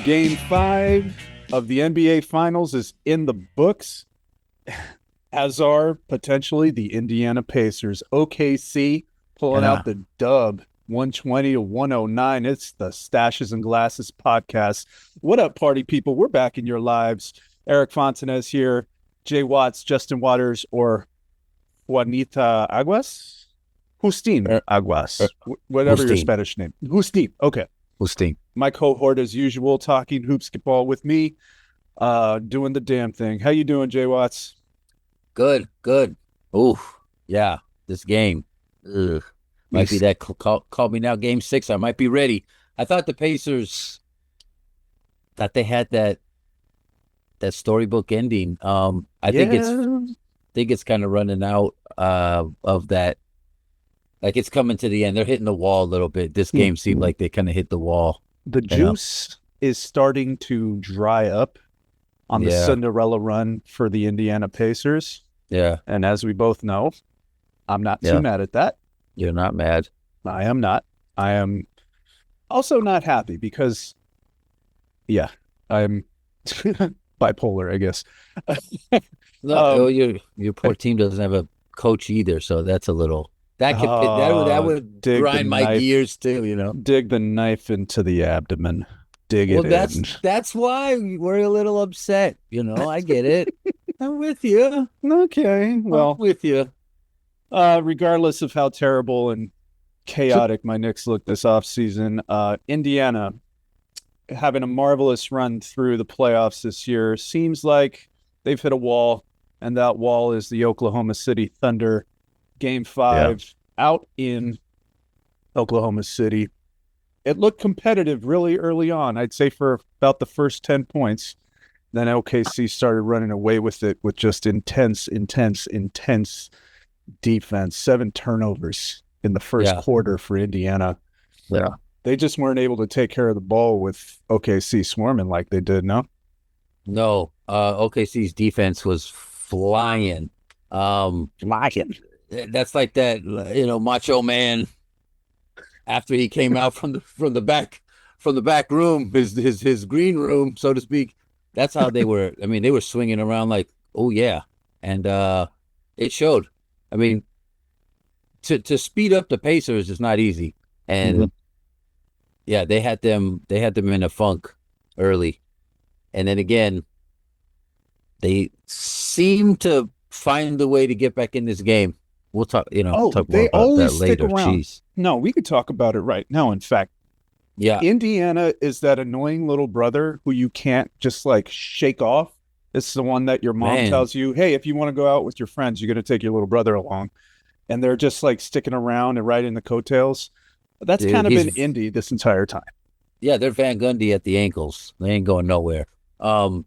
Game 5 of the NBA Finals is in the books, as are potentially the Indiana Pacers. OKC pulling out the dub, 120-109. It's the Staches and Glasses Podcast. What up, party people? We're back in your lives. Erik Fontanez here, JWats, Justin Waters, or Juanita Aguas? Justin Aguas. Whatever Justin. your Spanish name. Justin. Okay. Justin. My cohort, as usual, talking hoopsketball with me, doing the damn thing. How you doing, JWats? Good. Oof. Yeah, this game. Might be that call me now game 6. I might be ready. I thought the Pacers, that they had that storybook ending. I think it's kind of running out of that. Like, it's coming to the end. They're hitting the wall a little bit. This game seemed like they kind of hit the wall. The juice is starting to dry up on the Cinderella run for the Indiana Pacers. Yeah. And as we both know, I'm not too mad at that. You're not mad. I am not. I am also not happy because, I'm bipolar, I guess. No, your poor team doesn't have a coach either, so that's a little... That would grind my gears too, you know. Dig the knife into the abdomen. Dig it in. That's why we're a little upset, you know. I get it. I'm with you. Okay, well, I'm with you. Regardless of how terrible and chaotic my Knicks look this offseason, Indiana having a marvelous run through the playoffs this year. Seems like they've hit a wall, and that wall is the Oklahoma City Thunder. Game 5 out in Oklahoma City. It looked competitive really early on. I'd say for about the first 10 points. Then OKC started running away with it with just intense defense. 7 turnovers in the first quarter for Indiana. Yeah. They just weren't able to take care of the ball with OKC swarming like they did, no? No. OKC's defense was flying. That's like that, you know, Macho Man after he came out from the back room, his green room, so to speak. That's how they were. I mean, they were swinging around like, oh yeah, and it showed. I mean, to speed up the Pacers is not easy, and they had them in a funk early, and then again, they seem to find the way to get back in this game. We'll talk, talk more about that later. Jeez. No, we could talk about it right now. In fact, Indiana is that annoying little brother who you can't just like shake off. It's the one that your mom tells you, hey, if you want to go out with your friends, you're going to take your little brother along. And they're just like sticking around and riding the coattails. That's kind of been Indy this entire time. Yeah, they're Van Gundy at the ankles. They ain't going nowhere. But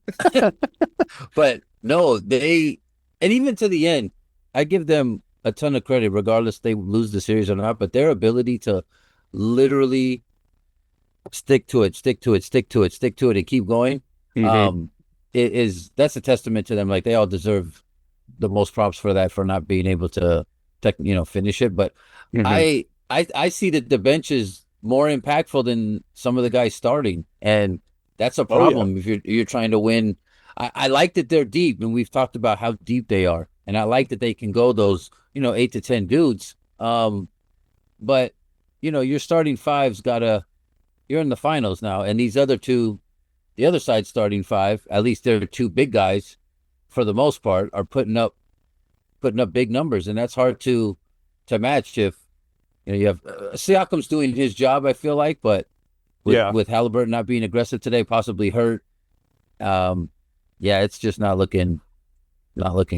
no, and even to the end, I give them a ton of credit, regardless if they lose the series or not, but their ability to literally stick to it and keep going, that's a testament to them. Like, they all deserve the most props for that, for not being able to finish it. But I see that the bench is more impactful than some of the guys starting, and that's a problem if you're trying to win. I like that they're deep, and we've talked about how deep they are, and I like that they can go those 8 to 10 dudes. But your starting five's you're in the finals now, and these other two, the other side starting five, at least they're 2 big guys for the most part, are putting up big numbers, and that's hard to match if you have Siakam's doing his job, I feel like, but with Halliburton not being aggressive today, possibly hurt. It's just not looking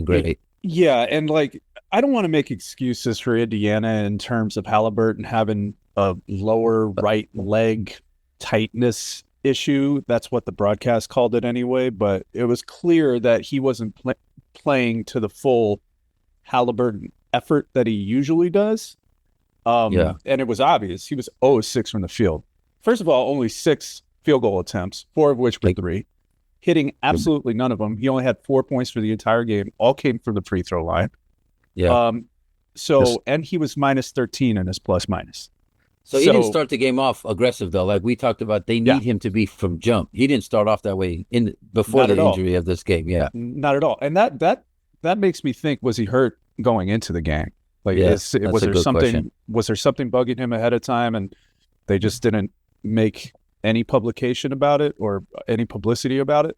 great. Yeah, and like, I don't want to make excuses for Indiana in terms of Halliburton having a lower right leg tightness issue. That's what the broadcast called it anyway, but it was clear that he wasn't playing to the full Halliburton effort that he usually does. And it was obvious. He was 0-6 from the field. First of all, only 6 field goal attempts, 4 of which were 3. Hitting absolutely none of them. He only had 4 points for the entire game. All came from the free throw line. Yeah. And he was -13 in his plus minus. So he didn't start the game off aggressive though. Like we talked about, they need him to be from jump. He didn't start off that way before the injury of this game. Yeah, not at all. And that makes me think: was he hurt going into the game? Like, was there something? Was there something bugging him ahead of time, and they just didn't make any publication about it or any publicity about it?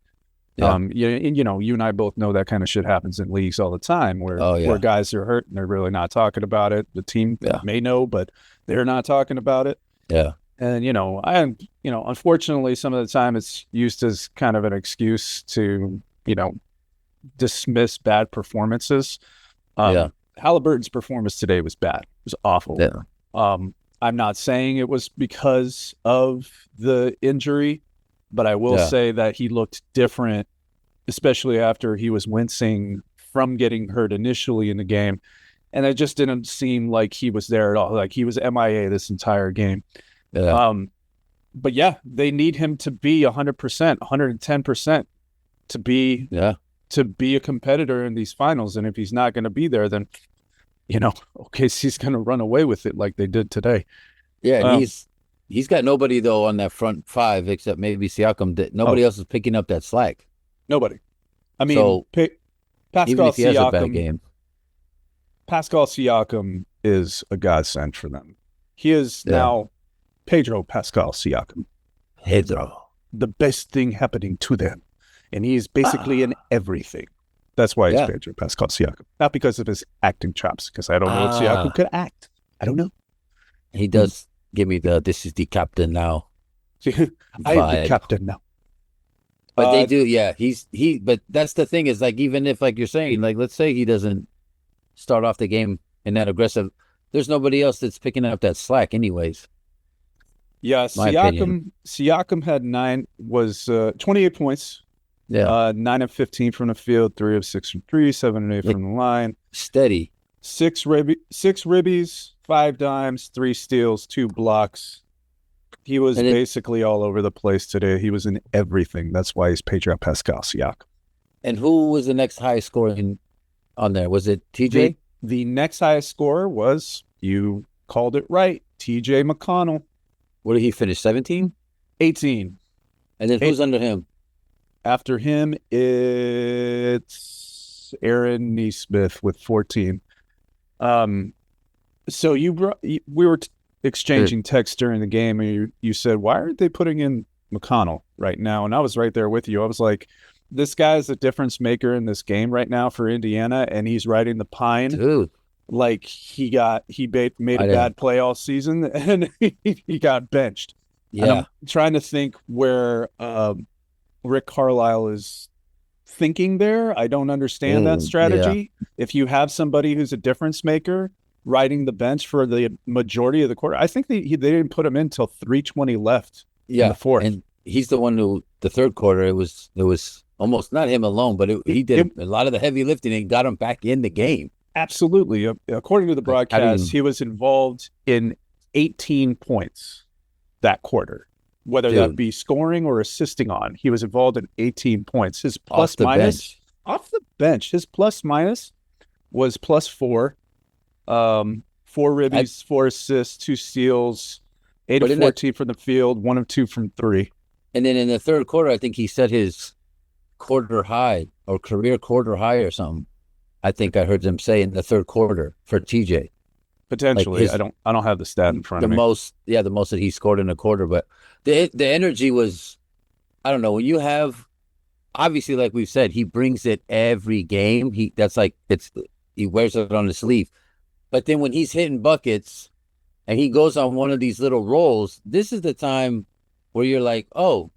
Yeah. You and I both know that kind of shit happens in leagues all the time where guys are hurt and they're really not talking about it. The team may know, but they're not talking about it. Yeah. And, unfortunately, some of the time it's used as kind of an excuse to, dismiss bad performances. Halliburton's performance today was bad. It was awful. Yeah. I'm not saying it was because of the injury, but I will say that he looked different, especially after he was wincing from getting hurt initially in the game. And it just didn't seem like he was there at all. Like he was MIA this entire game. Yeah. But yeah, they need him to be 100%, 110% to be a competitor in these finals. And if he's not going to be there, then, OKC's going to run away with it like they did today. Yeah, and he's got nobody, though, on that front five except maybe Siakam. Nobody else is picking up that slack. Nobody. I mean, Pascal even if he has Siakam, a bad game. Pascal Siakam is a godsend for them. He is now Pedro Pascal Siakam. Pedro. The best thing happening to them. And he is basically in everything. That's why he's Pedro Pascal Siakam. Not because of his acting chops, because I don't know if Siakam could act. I don't know. He does give me this is the captain now. I am the captain now. But they do, but that's the thing is, like, even if, like you're saying, like, let's say he doesn't start off the game in that aggressive, there's nobody else that's picking up that slack anyways. Yeah, Siakam had 28 points. Yeah. 9 of 15 from the field, 3 of 6 from 3, 7 and 8 from the line. Steady. 6 ribbies, 5 dimes, 3 steals, 2 blocks. He was basically all over the place today. He was in everything. That's why he's Pedro Pascal Siakam. And who was the next highest scorer on there? Was it TJ? The next highest scorer was, you called it right, TJ McConnell. What did he finish, 17? 18. And then who's under him? After him, it's Aaron Nesmith with 14. So we were exchanging texts during the game, and you said, why aren't they putting in McConnell right now? And I was right there with you. I was like, this guy's a difference maker in this game right now for Indiana, and he's riding the pine. Dude. Like he made a bad play all season, and he got benched. Yeah. And I'm trying to think where Rick Carlisle is thinking there. I don't understand that strategy. Yeah. If you have somebody who's a difference maker riding the bench for the majority of the quarter, I think they didn't put him in until 3:20 left in the fourth. And he's the one who, the third quarter, it was almost not him alone, but he did a lot of the heavy lifting and got him back in the game. Absolutely. According to the broadcast, he was involved in 18 points that quarter. Whether that be scoring or assisting on, he was involved in 18 points. His plus minus off the bench, his plus minus was +4. 4 ribbies, 4 assists, 2 steals, 8 of 14 from the field, 1 of 2 from 3. And then in the third quarter, I think he set his quarter high or career quarter high or something. I think I heard them say in the third quarter for TJ. Potentially, I don't have the stat in front of me. The most that he scored in a quarter, but the energy was, I don't know. When you have, obviously, like we've said, he brings it every game. He wears it on his sleeve. But then when he's hitting buckets and he goes on one of these little rolls, this is the time where you're like, oh,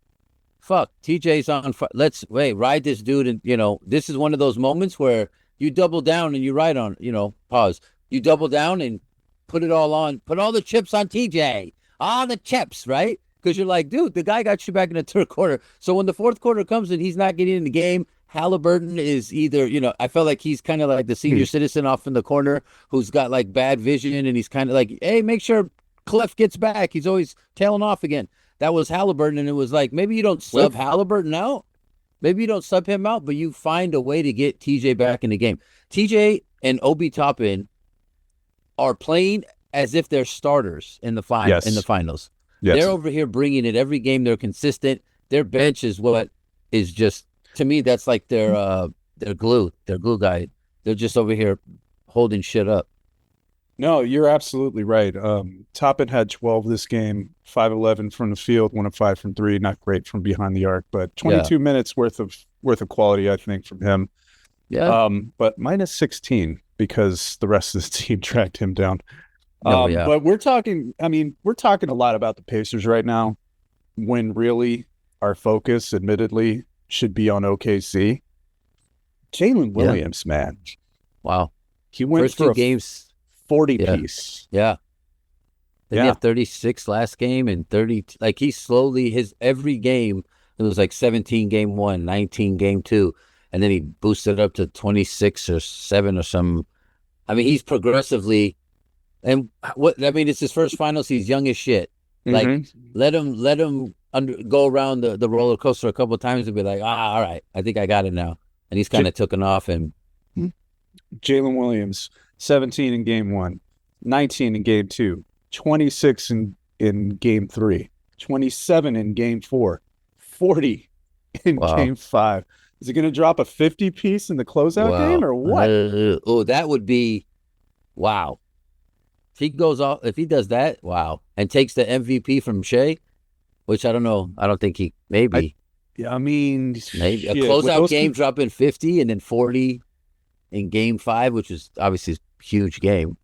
fuck, TJ's on. Ride this dude, and this is one of those moments where you double down and you ride on. Pause. You double down and put it all on. Put all the chips on TJ. All the chips, right? Because you're like, dude, the guy got you back in the third quarter. So when the fourth quarter comes and he's not getting in the game, Halliburton is either, I felt like he's kind of like the senior citizen off in the corner who's got like bad vision, and he's kind of like, hey, make sure Clef gets back. He's always tailing off again. That was Halliburton, and it was like, maybe you don't sub Halliburton out. Maybe you don't sub him out, but you find a way to get TJ back in the game. TJ and Obi Toppin are playing as if they're starters in the Yes. finals. Yes. They're over here bringing it every game. They're consistent. Their bench is what is just, to me, that's like their glue, their glue guy. They're just over here holding shit up. No, you're absolutely right. Toppin had 12 this game, 5-11 from the field, 1 of 5 from 3. Not great from behind the arc, but 22 minutes worth of quality, I think, from him. Yeah. But minus 16 because the rest of the team tracked him down. Yeah. But we're talking a lot about the Pacers right now, when really our focus, admittedly, should be on OKC. Jalen Williams, man. Wow. He went First for two games. 40 piece. Yeah. Then he had 36 last game and 30. Like he slowly, his every game, it was like 17 game 1, 19 game 2. And then he boosted up to 26 or 7 or some. I mean, he's progressively. And it's his first finals. He's young as shit. Like, let him go around the roller coaster a couple of times and be like, all right, I think I got it now. And he's kind of taken off. And Jalen Williams, 17 in game 1, 19 in game 2, 26 in game 3, 27 in game 4, 40 in game 5. Is he going to drop a 50 piece in the closeout game or what? That would be wow. If he goes off, if he does that, wow, and takes the MVP from Shea, which I don't know. I don't think maybe a closeout game dropping 50 and then 40 in game 5, which is obviously a huge game.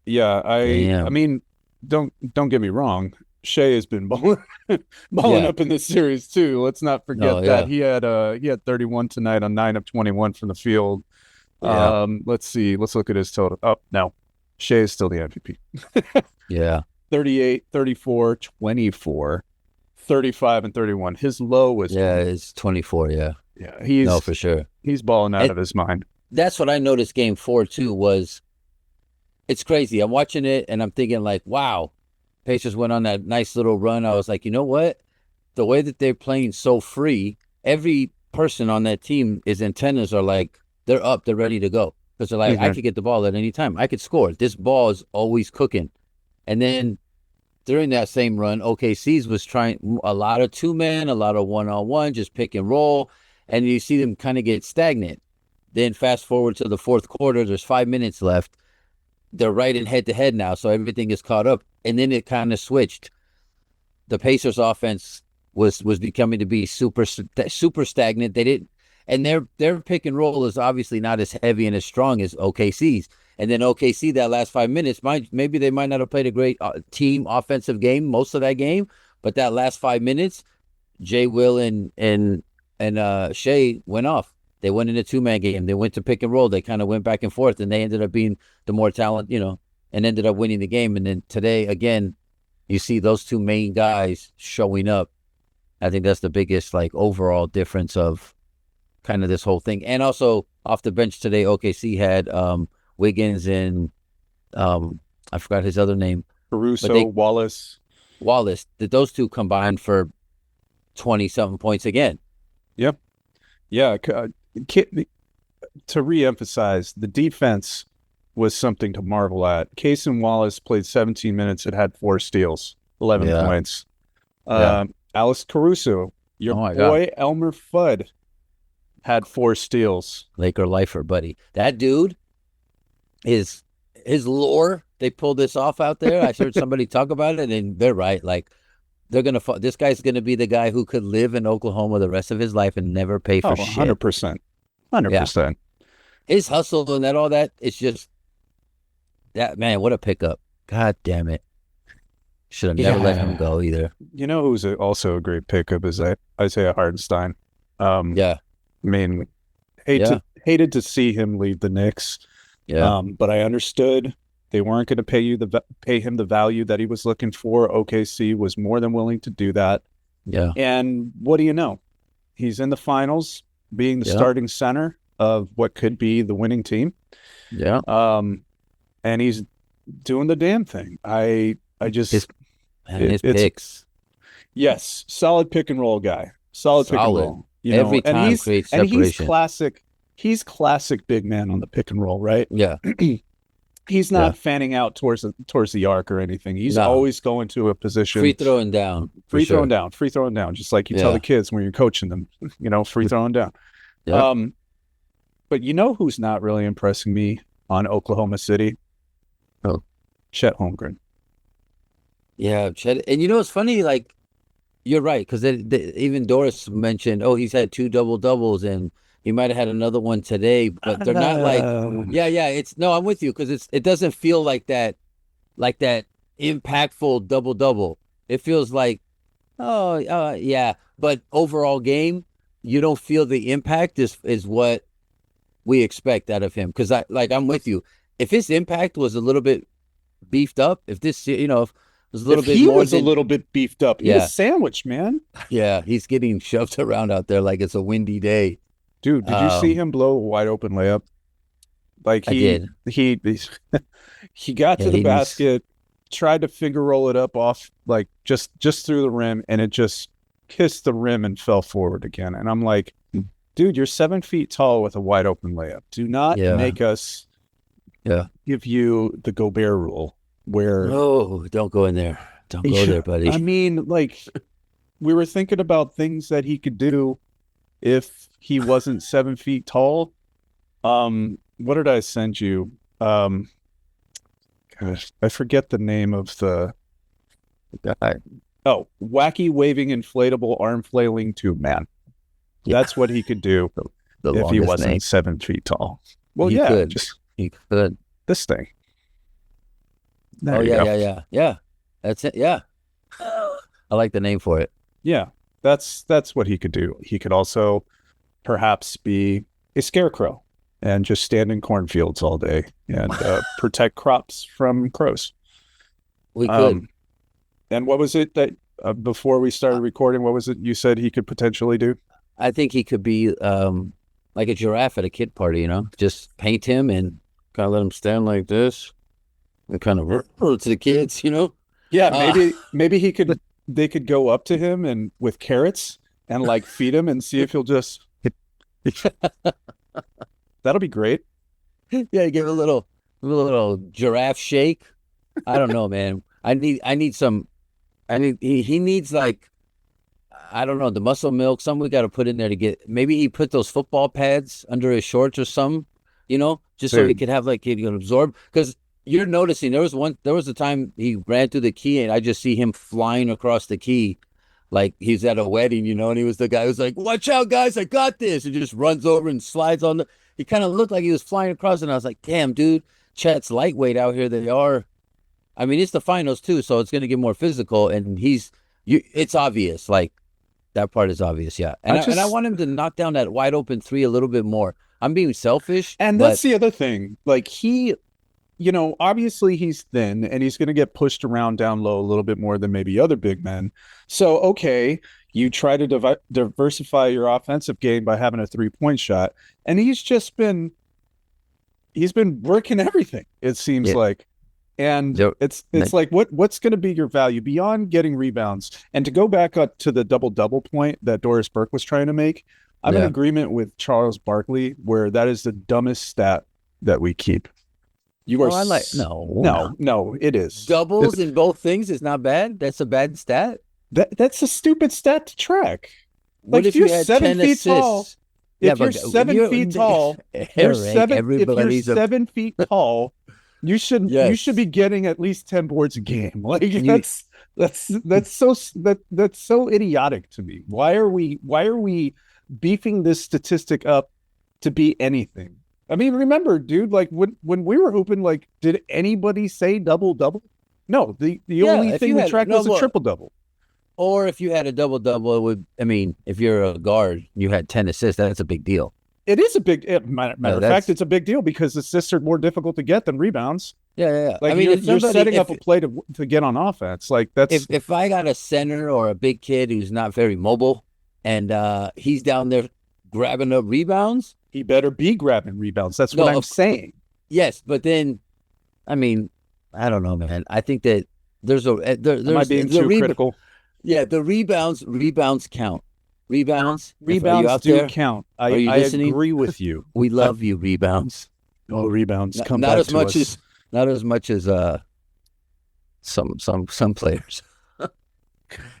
Yeah, I mean, don't get me wrong. Shea has been balling up in this series too. Let's not forget that he had 31 tonight on 9 of 21 from the field. Let's see. Let's look at his total. Oh, no. Shea is still the MVP. 38, 34, 24, 35, and 31. His low was it's 24. Yeah, he's for sure. He's balling out of his mind. That's what I noticed. Game 4 too was. It's crazy. I'm watching it and I'm thinking like, wow, Pacers went on that nice little run. I was like, you know what? The way that they're playing so free, every person on that team, his antennas are like, they're up, they're ready to go. Because they're like, I could get the ball at any time. I could score. This ball is always cooking. And then during that same run, OKC's was trying a lot of 2-man, a lot of 1-on-1, just pick and roll. And you see them kind of get stagnant. Then fast forward to the fourth quarter, there's 5 minutes left. They're right in head-to-head now, so everything is caught up. And then it kind of switched. The Pacers' offense was becoming to be super stagnant. They didn't, and their pick and roll is obviously not as heavy and as strong as OKC's. And then OKC, that last 5 minutes, maybe they might not have played a great team offensive game most of that game, but that last 5 minutes, Jay, Will, and Shea went off. They went in a 2-man game. They went to pick and roll. They kind of went back and forth, and they ended up being the more talent, and ended up winning the game. And then today, again, you see those 2 main guys showing up. I think that's the biggest, overall difference of kind of this whole thing. And also, off the bench today, OKC had Wiggins and I forgot his other name. Caruso, Wallace. Those 2 combined for 20-something points again. Yep. Yeah. To reemphasize, the defense was something to marvel at. Cason Wallace played 17 minutes and had 4 steals, 11 points. Alex Caruso, your boy Elmer Fudd, had 4 steals. Laker lifer, buddy. That dude is his lore. They pulled this off out there. I heard somebody talk about it, and they're right. This guy's gonna be the guy who could live in Oklahoma the rest of his life and never pay for shit. 100%. 100%. His hustle and all that, it's just that, man, what a pickup. God damn it. Should have never let him go either. You know who's also a great pickup is Isaiah Hartenstein. I mean, hated to see him leave the Knicks. But I understood they weren't going to pay him the value that he was looking for. OKC was more than willing to do that. And what do you know? He's in the finals, being the starting center of what could be the winning team. And he's doing the damn thing. His picks. Yes, solid pick and roll guy. Solid pick and roll. Every time creates separation. And he's classic big man on the pick and roll, right? Yeah. he's Yeah. not fanning out towards the arc or anything. He's No. always going to a position. Free throwing down. Free sure. throwing down, just like you tell Yeah. the kids when you're coaching them, free throwing down. Yeah. But you know who's not really impressing me on Oklahoma City? Oh. Chet Holmgren. Yeah, Chet. And it's funny, like, you're right, because even Doris mentioned, he's had 2 double-doubles, and he might have had another one today, but they're not like, I'm with you, because it doesn't feel like that impactful double-double. It feels like, yeah, but overall game, you don't feel the impact is what we expect out of him. Because I'm with you. If his impact was a little bit beefed up, if this, if it was a little bit more, a little bit beefed up. He was sandwiched, man. Yeah, he's getting shoved around out there like it's a windy day. Dude, did you see him blow a wide open layup? Like I did. He got to the basket, tried to finger roll it up off like just through the rim, and it just kissed the rim and fell forward again. And I'm like, dude, you're 7 feet tall with a wide open layup. Do not make us give you the Gobert rule where don't go in there. Don't go there, buddy. I mean, like, we were thinking about things that he could do if he wasn't 7 feet tall. What did I send you? Gosh, I forget the name of the guy. Oh, wacky waving inflatable arm flailing tube man. That's what he could do if he wasn't 7 feet tall. Well, he could. He could. This thing. Yeah. That's it. Yeah. I like the name for it. Yeah, that's what he could do. He could also perhaps be a scarecrow and just stand in cornfields all day and protect crops from crows. We could. And what was it that before we started recording, what was it you said he could potentially do? I think he could be like a giraffe at a kid party, just paint him and kind of let him stand like this and kind of to the kids, Yeah, maybe they could go up to him and with carrots and like feed him and see if he'll just that'll be great. Yeah, give a little giraffe shake. I don't know, man. He needs, like, I don't know, the muscle milk, something we got to put in there to get, maybe he put those football pads under his shorts or something, just so he could have, like, he can absorb. Because you're noticing there was a time he ran through the key and I just see him flying across the key like he's at a wedding, and he was the guy who's like, watch out, guys, I got this. And just runs over and slides on he kind of looked like he was flying across, and I was like, damn, dude, Chet's lightweight out here. They are. I mean, it's the finals too, so it's going to get more physical, and it's obvious, like, that part is obvious, yeah. And I want him to knock down that wide open three a little bit more. I'm being selfish. And that's the other thing. Like, he, obviously he's thin and he's going to get pushed around down low a little bit more than maybe other big men. So, okay, you try to diversify your offensive game by having a 3-point shot. And he's been working everything, it seems like. And it's like, what's going to be your value beyond getting rebounds? And to go back up to the double-double point that Doris Burke was trying to make, I'm in agreement with Charles Barkley, where that is the dumbest stat that we keep. You are no, it is. Doubles in both things is not bad. That's a bad stat. That's a stupid stat to track. What if you're 7 feet tall? If you're 7 feet tall, if you're 7 feet tall, you should be getting at least 10 boards a game. Like, that's so idiotic to me. Why are we beefing this statistic up to be anything? I mean, remember, dude, like when we were hooping, like, did anybody say double-double? No, the only thing we tracked was a triple-double. Or if you had a double-double, if you're a guard, you had 10 assists, that's a big deal. It is a big matter of fact. It's a big deal because assists are more difficult to get than rebounds. Yeah. Like, you're setting up a play to get on offense. Like, that's if I got a center or a big kid who's not very mobile, and he's down there grabbing up rebounds, he better be grabbing rebounds. That's what I'm saying. Yes, but then, I don't know, man. I think that there's am I being too critical? Yeah, the rebounds count. Rebounds do count. I agree with you. We love you, rebounds. Oh, rebounds. Come not back as to much us. Not as much as some players.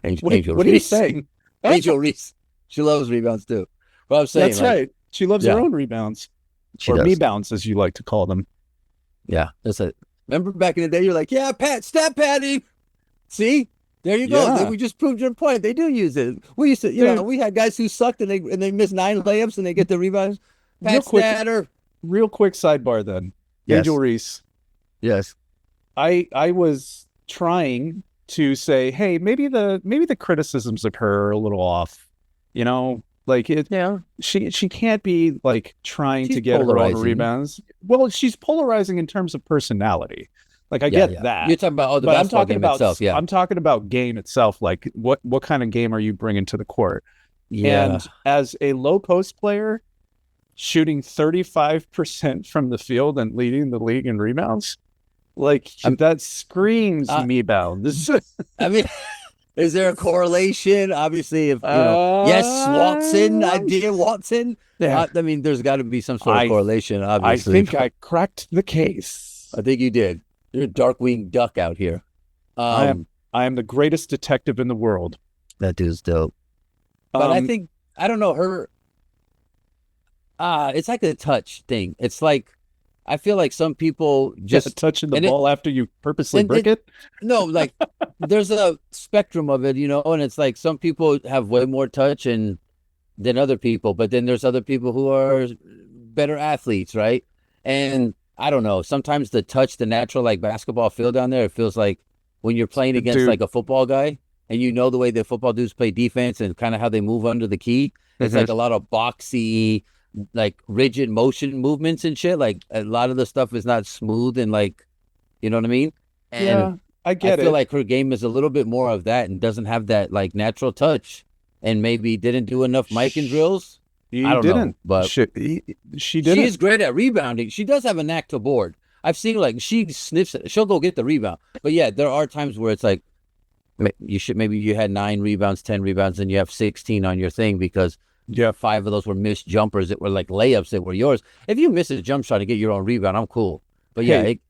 Angel what are you Reese. saying? Angel Reese. She loves rebounds too. But I'm saying That's right. She loves her own rebounds. She or does. me-bounds, as you like to call them. Yeah, that's it. Remember back in the day, you're like, yeah, stat padding. See, there you go. Yeah. We just proved your point. They do use it. We used to, you know, we had guys who sucked and they missed 9 layups and they get the rebounds. Pat Statter. Real quick sidebar then. Yes. Angel Reese. Yes. I was trying to say, hey, maybe the criticisms of her are a little off. You know, like she can't be like trying to get her own rebounds. Well, she's polarizing in terms of personality. Like I get that. You're talking about the basketball game itself. Yeah, I'm talking about game itself. Like what kind of game are you bringing to the court? Yeah. And as a low post player, shooting 35% from the field and leading the league in rebounds, like that screams me bound. I mean. Is there a correlation? Obviously, if yes, Watson, Watson. Yeah. I mean, there's got to be some sort of correlation. Obviously, I think I cracked the case. I think you did. You're a dark-winged duck out here. I am the greatest detective in the world. That dude's dope. But I don't know her. It's like a touch thing. It's like I feel like some people just touching the ball after you purposely break it. No, like there's a spectrum of it, you know, and it's like some people have way more touch than other people, but then there's other people who are better athletes, right? And I don't know. Sometimes the touch, the natural like basketball feel down there, it feels like when you're playing against like a football guy, and you know the way the football dudes play defense and kind of how they move under the key. It's like a lot of boxy, like rigid motion movements and shit. Like a lot of the stuff is not smooth and like, you know what I mean? And I feel like her game is a little bit more of that and doesn't have that like natural touch, and maybe didn't do enough micing drills. I don't know, but she didn't. She is great at rebounding. She does have a knack to board. I've seen like she sniffs it. She'll go get the rebound. But yeah, there are times where it's like maybe you had 9 rebounds, 10 rebounds, and you have 16 on your thing because 5 of those were missed jumpers that were like layups that were yours. If you miss a jump shot to get your own rebound, I'm cool. But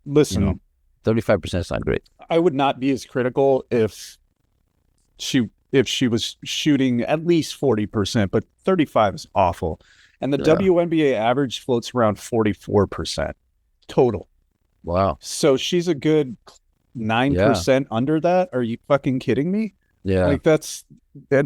listen, 35% is not great. I would not be as critical if she was shooting at least 40%, but 35 is awful. And the WNBA average floats around 44% total. Wow. So she's a good 9% under that. Are you fucking kidding me? Yeah. Like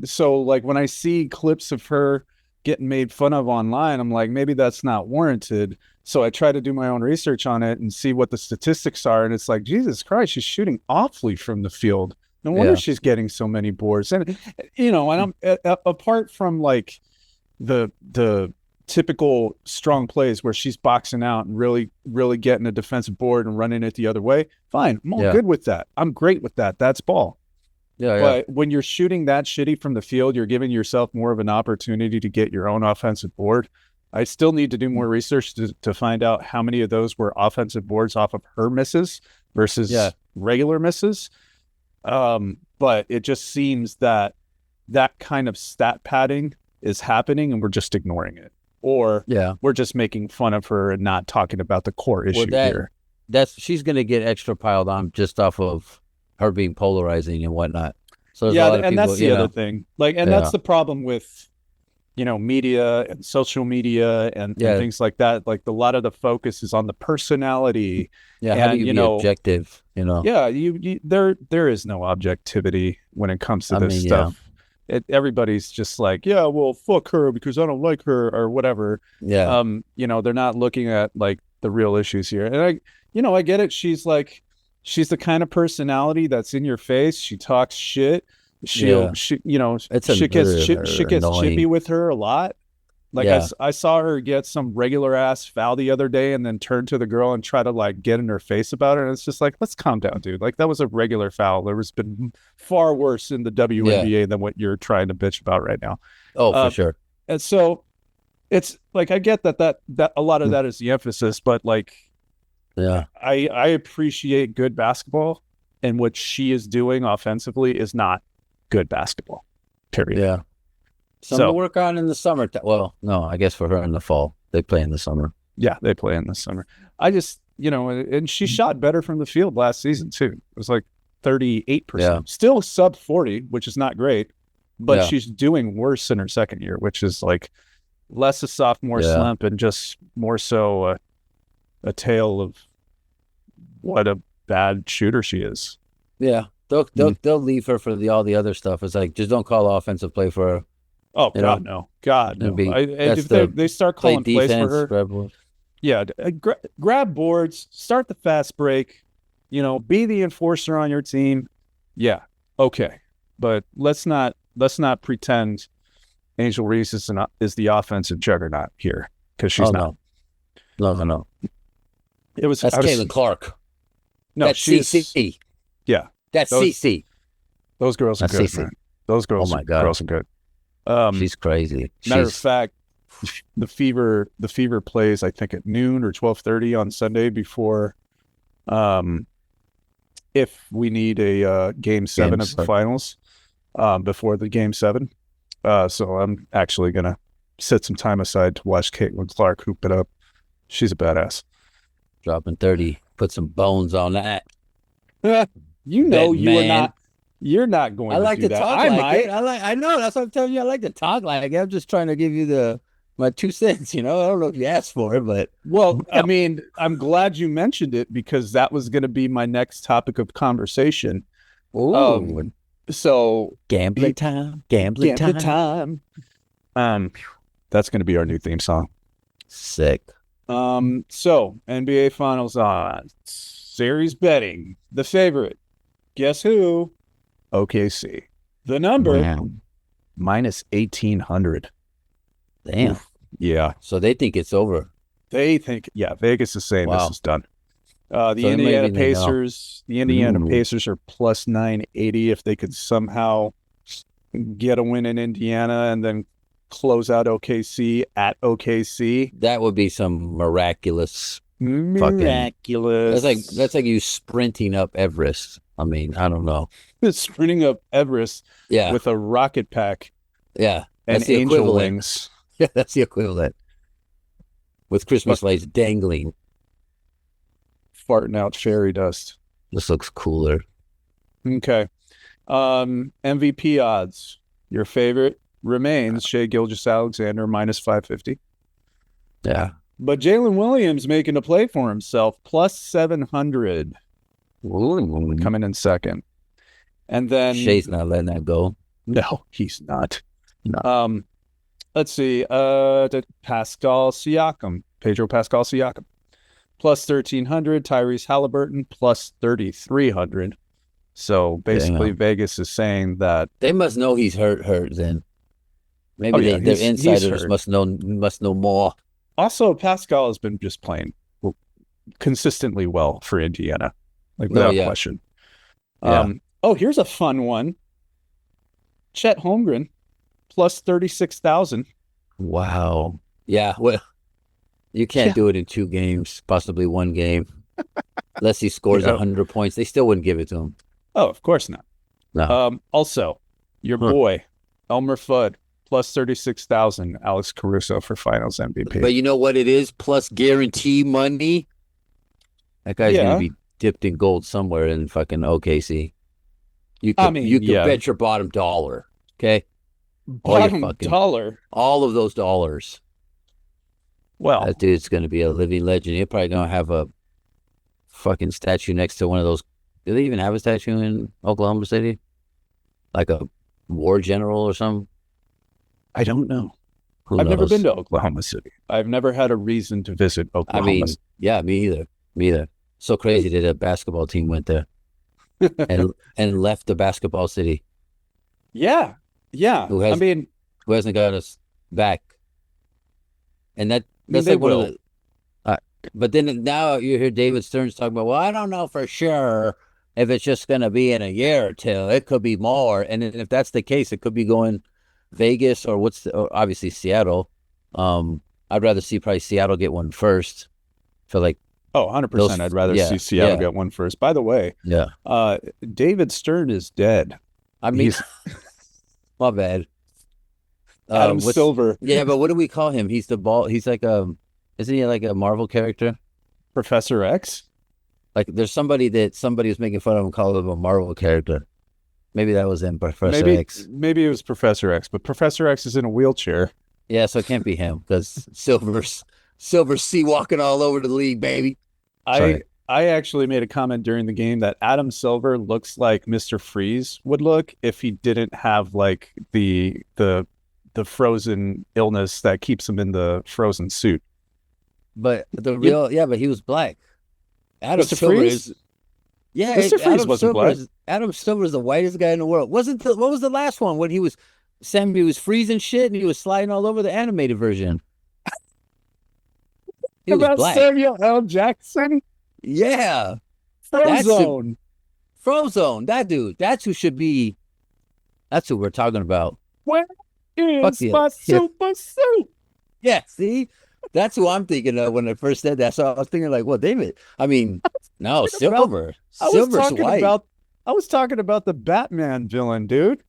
so like when I see clips of her getting made fun of online, I'm like, maybe that's not warranted. So I try to do my own research on it and see what the statistics are. And it's like, Jesus Christ, she's shooting awfully from the field. No wonder she's getting so many boards. And, you know, and I'm apart from like the typical strong plays where she's boxing out and really, really getting a defensive board and running it the other way. Fine. I'm all good with that. I'm great with that. That's ball. But when you're shooting that shitty from the field, you're giving yourself more of an opportunity to get your own offensive board. I still need to do more research to find out how many of those were offensive boards off of her misses versus regular misses. But it just seems that kind of stat padding is happening and we're just ignoring it. Or we're just making fun of her and not talking about the core issue here. She's going to get extra piled on just off of her being polarizing and whatnot. So that's the other thing. Like, and that's the problem with, you know, media and social media and things like that. Like a lot of the focus is on the personality. Yeah, how do you be objective? You know. Yeah, there is no objectivity when it comes to this stuff. Everybody's just like, yeah, well, fuck her because I don't like her or whatever. Yeah. You know, they're not looking at like the real issues here. And I get it. She's the kind of personality that's in your face. She talks shit. She gets chippy with her a lot. Like I saw her get some regular ass foul the other day and then turn to the girl and try to like get in her face about it. And it's just like, let's calm down, dude. Like that was a regular foul. There has been far worse in the WNBA than what you're trying to bitch about right now. Oh, for sure. And so it's like, I get that a lot of that is the emphasis, but like, I appreciate good basketball, and what she is doing offensively is not good basketball, period. Yeah. Something to work on in the summer. Well, no, I guess for her in the fall. They play in the summer. Yeah, they play in the summer. I just, and she shot better from the field last season too. It was like 38%. Yeah. Still sub 40, which is not great, but Yeah. she's doing worse in her second year, which is like less a sophomore slump and just more so a tale of what a bad shooter she is. Yeah. They'll leave her for all the other stuff. It's like, just don't call offensive play for her. Oh, God, no. God, no. If they start calling plays for her, grab boards, start the fast break, be the enforcer on your team. Yeah, okay. But let's not pretend Angel Reese is the offensive juggernaut here, because she's not. No. That's Caitlin Clark. No, that's CC. Yeah. That's CC. Those girls are good, man. Those girls, girls are good. She's crazy. Matter of fact, the Fever plays, I think, at noon or 12:30 on Sunday before, if we need a game 7 of the finals, before the game 7. So I'm actually gonna set some time aside to watch Caitlin Clark hoop it up. She's a badass. Dropping 30, put some bones on that. You're not going. I like to talk like it. I know. That's what I'm telling you. I like to talk like it. I'm just trying to give you my 2 cents. I don't know if you asked for it, but I mean, I'm glad you mentioned it, because that was going to be my next topic of conversation. Ooh. So gambling time. That's going to be our new theme song. Sick. So NBA Finals odds, series betting. The favorite, guess who? OKC. The number, minus 1,800. Damn. Oof. Yeah. So they think it's over. They think, Vegas is saying this is done. The Indiana Pacers are plus 980. If they could somehow get a win in Indiana and then close out OKC at OKC, that would be some miraculous. That's like you sprinting up Everest. I mean, I don't know. Sprinting up Everest with a rocket pack. Yeah. And angel wings. Yeah, that's the equivalent. With Christmas lights dangling. Farting out fairy dust. This looks cooler. Okay. MVP odds. Your favorite remains Shai Gilgeous-Alexander, minus 550. Yeah. But Jalen Williams making a play for himself, plus 700. Coming in second. And then Shai's not letting that go. No, he's not. No. Let's see. Pedro Pascal Siakam, plus 1,300. Tyrese Halliburton, plus 3,300. So basically, Vegas is saying that they must know he's hurt. Then maybe their insiders must know more. Also, Pascal has been just playing consistently well for Indiana, without question. Here's a fun one. Chet Holmgren, plus 36,000. Wow. Yeah. Well, you can't do it in 2 games, possibly 1 game, unless he scores 100 points. They still wouldn't give it to him. Oh, of course not. No. Also, your boy Elmer Fudd, plus 36,000. Alex Caruso for Finals MVP. But you know what it is? Plus guarantee money. That guy's gonna be dipped in gold somewhere in fucking OKC. You could bet your bottom dollar. Okay. Bottom dollar. All of those dollars. Well, that dude's going to be a living legend. He's probably going to have a fucking statue next to one of those. Do they even have a statue in Oklahoma City? Like a war general or something? I don't know. I've never been to Oklahoma City. I've never had a reason to visit Oklahoma. I mean, me either. So crazy that a basketball team went there and left the basketball city. Yeah. Who hasn't got us back? And that's like one of the. But then now you hear David Stern's talking about, well, I don't know for sure if it's just going to be in a year or 2. It could be more. And then if that's the case, it could be going Vegas or obviously Seattle. I'd rather see probably Seattle get one first. For like 100%. I'd rather see Seattle get one first. By the way, David Stern is dead. I mean, my bad. Adam Silver. Yeah, but what do we call him? He's the ball. He's like isn't he like a Marvel character? Professor X? Like there's somebody was making fun of him, calling him a Marvel character. Maybe that was him, Professor X. Maybe it was Professor X, but Professor X is in a wheelchair. Yeah, so it can't be him because Silver Sea walking all over the league, baby. I actually made a comment during the game that Adam Silver looks like Mr. Freeze would look if he didn't have like the frozen illness that keeps him in the frozen suit. But but he was black. Adam Mr. Silver Freeze? Mr. Freeze wasn't black. Adam Silver is the whitest guy in the world. What was the last one when he was freezing shit and he was sliding all over the animated version? He was about black. Samuel L. Jackson? Yeah. Frozone. Frozone. That dude. That's who we're talking about. Where is my super suit? Yeah, see? That's who I'm thinking of when I first said that. So I was thinking like, well, David, I mean, no, Silver's white. I was talking about the Batman villain, dude.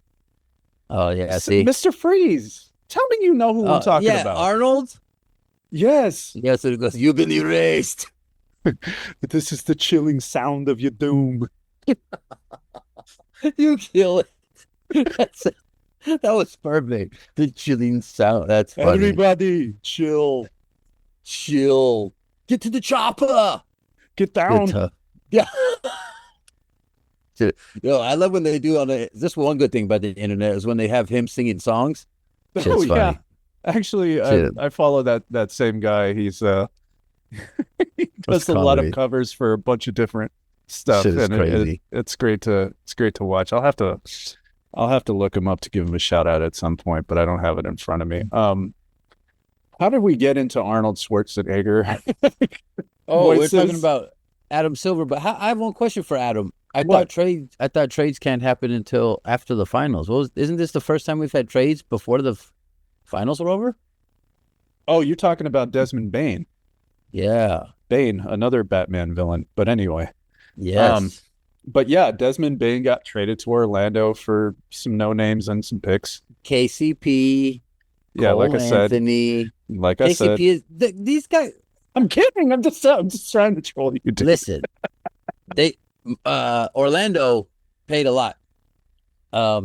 Oh, yeah, see? Mr. Freeze. Tell me you know who I'm talking about. Arnold? Yes. Yes, it goes, you've been erased. This is the chilling sound of your doom. You kill it. That was perfect. The chilling sound. That's funny. Everybody, chill. Get to the chopper. Get down. Yeah. I love when they do this one good thing about the internet is when they have him singing songs. Shit's funny. Yeah. Actually, I follow that same guy. He's he does a lot of covers for a bunch of different stuff, and crazy. It's great to watch. I'll have to look him up to give him a shout out at some point, but I don't have it in front of me. How did we get into Arnold Schwarzenegger? We're talking about Adam Silver, but I have one question for Adam. I thought trades can't happen until after the finals. Isn't this the first time we've had trades before the finals are over? Oh, you're talking about Desmond Bane. Yeah. Bane, another Batman villain. But anyway. Yes. But yeah, Desmond Bane got traded to Orlando for some no names and some picks. KCP. Yeah, Cole like I said. Anthony. Like I said. KCP these guys. I'm kidding. I'm just trying to troll you. Dude. Listen, Orlando paid a lot.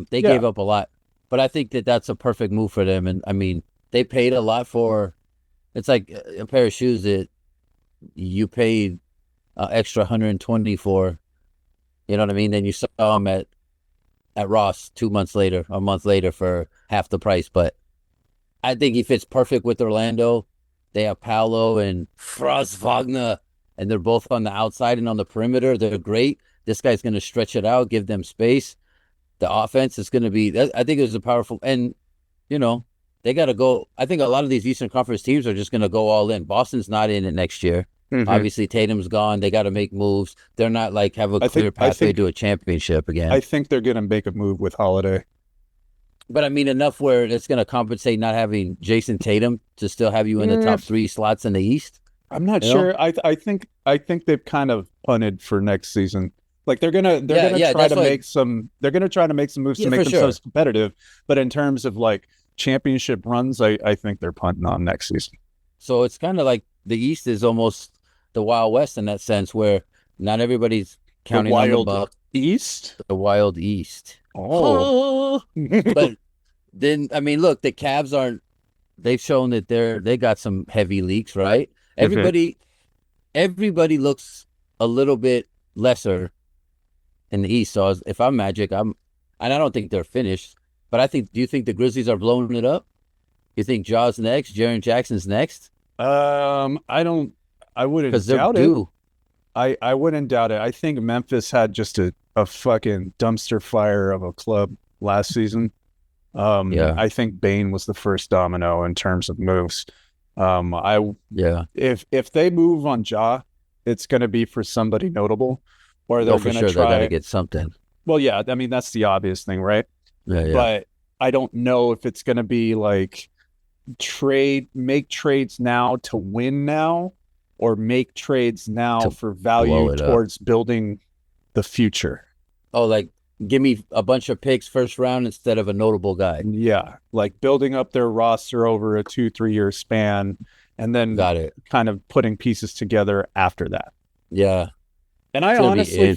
They gave up a lot, but I think that's a perfect move for them. And I mean, they paid a lot for. It's like a pair of shoes that you paid extra 120 for. You know what I mean? Then you saw them at Ross a month later for half the price. But I think he fits perfect with Orlando. They have Paolo and Franz Wagner, and they're both on the outside and on the perimeter. They're great. This guy's going to stretch it out, give them space. The offense is going to be, I think it was a powerful, and, they got to go. I think a lot of these Eastern Conference teams are just going to go all in. Boston's not in it next year. Mm-hmm. Obviously, Tatum's gone. They got to make moves. They're not have a clear pathway to a championship again. I think they're going to make a move with Holiday. But I mean, enough where it's going to compensate not having Jason Tatum to still have you in the top 3 slots in the East. I'm not sure. I think they've kind of punted for next season. Like they're gonna try to make some moves to make themselves competitive. But in terms of like championship runs, I think they're punting on next season. So it's kind of like the East is almost the Wild West in that sense, where not everybody's counting on the Bucks. The Wild East. Oh. But then, I mean, look, the Cavs they've shown that they got some heavy leaks, right? Everybody looks a little bit lesser in the East. So if I'm Magic, and I don't think they're finished, but do you think the Grizzlies are blowing it up? You think Ja's next? Jaren Jackson's next? I wouldn't doubt it. I wouldn't doubt it. I think Memphis had just a fucking dumpster fire of a club last season. I think Bane was the first domino in terms of moves. If they move on Ja, it's going to be for somebody notable, or they're going to try. They got to get something. Well, yeah, I mean that's the obvious thing, right? Yeah. But I don't know if it's going to be like make trades now to win now, or make trades now for value towards building the future. Oh, like give me a bunch of picks first round instead of a notable guy. Yeah, like building up their roster over a 2-3 year span and then got it. kind of putting pieces together after that. Yeah. And I honestly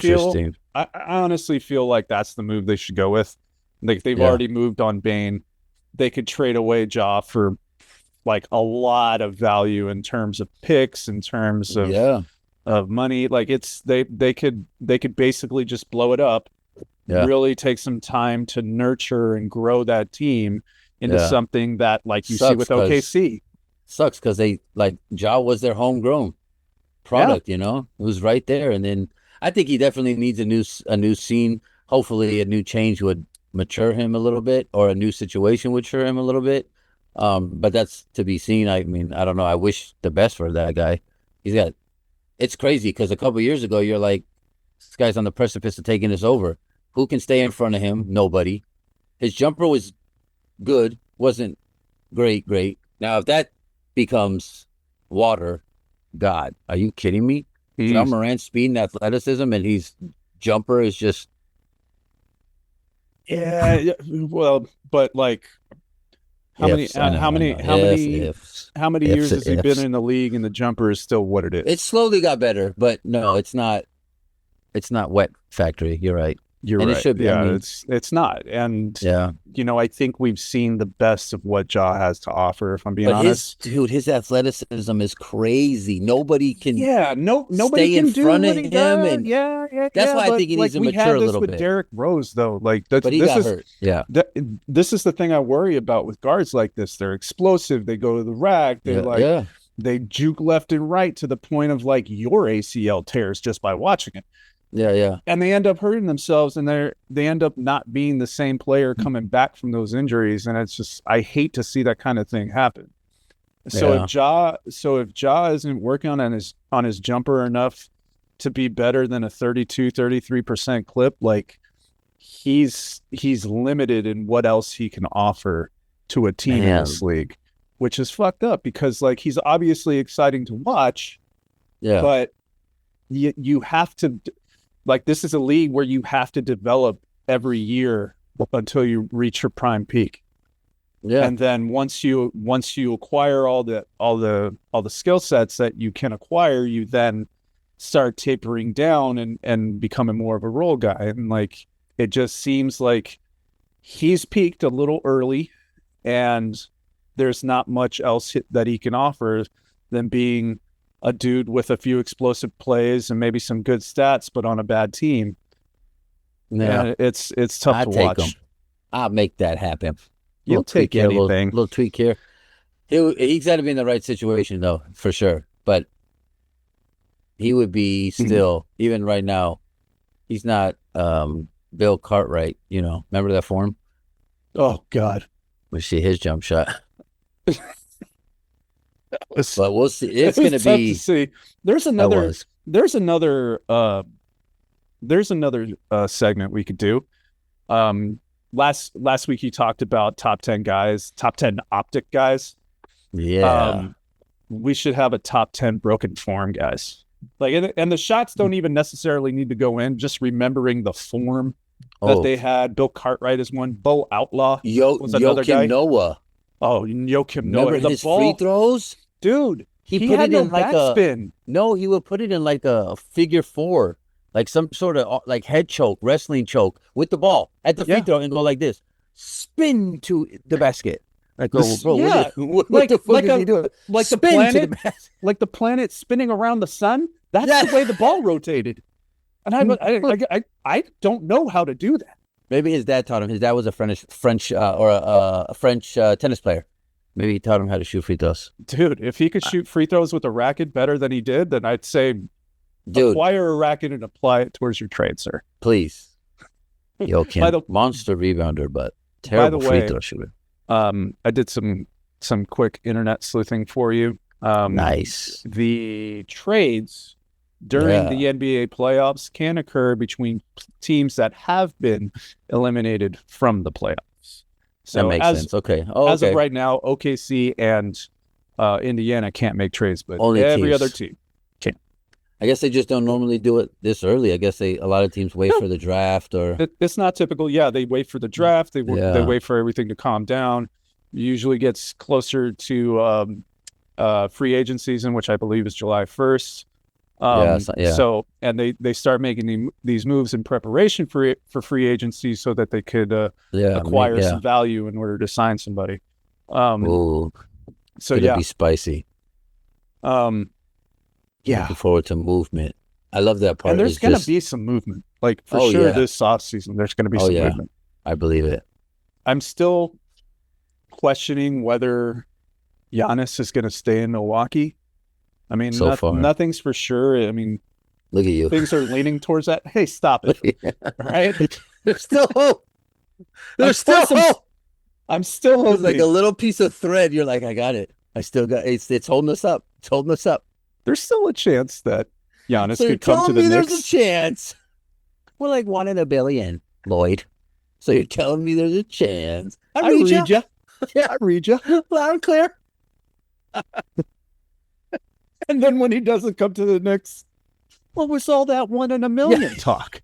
feel like that's the move they should go with. Like they've already moved on Bane. They could trade away Ja for like a lot of value in terms of picks, in terms of money. Like they could basically just blow it up, really take some time to nurture and grow that team into something that, like you see with OKC. Sucks because they like Ja was their homegrown product, you know, it was right there. And then I think he definitely needs a new scene. Hopefully a new change would mature him a little bit, or a new situation would mature him a little bit. But that's to be seen. I mean, I don't know. I wish the best for that guy. It's crazy because a couple of years ago, you're like, this guy's on the precipice of taking this over. Who can stay in front of him? Nobody. His jumper was good, wasn't great. Now, if that becomes water, God, are you kidding me? Ja Morant's speed and athleticism, and his jumper is just. Yeah, well, but like, how many years has he been in the league, and the jumper is still what it is? It slowly got better, but no, it's not. It's not wet factory. You're right. You're right. It should be. Yeah, I mean, it's not. And I think we've seen the best of what Ja has to offer. If I'm being honest, his athleticism is crazy. Nobody can. Nobody stay can in do front what of he him. does. And that's why I think he needs to mature a little bit. Derrick Rose, though, like but he got hurt. Yeah, this is the thing I worry about with guards like this. They're explosive. They go to the rack. They juke left and right to the point of like your ACL tears just by watching it. Yeah. And they end up hurting themselves, and they end up not being the same player coming back from those injuries. And it's just, I hate to see that kind of thing happen. So if Ja isn't working on his jumper enough to be better than a 33% clip, like he's limited in what else he can offer to a team in this league, which is fucked up because like he's obviously exciting to watch. Yeah. But you have to, like, this is a league where you have to develop every year until you reach your prime peak. Yeah. And then once you acquire all the skill sets that you can acquire, you then start tapering down and becoming more of a role guy. And like, it just seems like he's peaked a little early, and there's not much else that he can offer than being a dude with a few explosive plays and maybe some good stats, but on a bad team. Yeah, it's tough to watch. I'll make that happen. You'll take anything. Little tweak here. He's got to be in the right situation, though, for sure. But he would be still, even right now, he's not Bill Cartwright. You know, remember that form? Oh God, we see his jump shot. But we'll see. It's going to be. To see. There's another segment we could do. Last week you talked about top 10 optic guys. Yeah. We should have a top 10 broken form guys. Like, and the shots don't even necessarily need to go in. Just remembering the form that they had. Bill Cartwright is one. Bo Outlaw was another guy. Noah. Oh, Joakim Noah. Remember his free throws? Dude, he put it in like a spin. No, he would put it in like a figure four, like some sort of like head choke, wrestling choke with the ball at the free throw and go like this, spin to the basket. Like, bro, what the fuck is he doing? Like the planet, like the planet spinning around the sun. That's the way the ball rotated. And I don't know how to do that. Maybe his dad taught him. His dad was a French tennis player. Maybe he taught him how to shoot free throws. Dude, if he could shoot free throws with a racket better than he did, then I'd say, acquire a racket and apply it towards your trade, sir. Please. Joakim, monster rebounder, but terrible free throw shooter. I did some quick internet sleuthing for you. Nice. The trades during the NBA playoffs can occur between teams that have been eliminated from the playoffs. So that makes sense. Okay. As of right now, OKC and Indiana can't make trades, but every other team can. I guess they just don't normally do it this early. I guess a lot of teams wait for the draft, or it's not typical. Yeah, they wait for the draft. They wait for everything to calm down. It usually gets closer to free agent season, which I believe is July 1st. Yeah. So, and they start making these moves in preparation for free agency so that they could acquire some value in order to sign somebody. So be spicy. Looking forward to movement. I love that part. And there's going to be some movement. Like, for sure, this offseason, there's going to be some movement. I believe it. I'm still questioning whether Giannis is going to stay in Milwaukee. I mean, nothing's for sure. I mean, look at you. Things are leaning towards that. Hey, stop it. Right? There's still hope. There's still hope. I'm still hoping. It's like a little piece of thread. You're like, I got it. I still got it. It's holding us up. It's holding us up. There's still a chance that Giannis could come to the Knicks. There's a chance. We're like 1 in a billion, Lloyd. So you're telling me there's a chance. I read you. Yeah, I read you. Loud and clear. And then when he doesn't come to the Knicks, what was all that 1 in a million talk?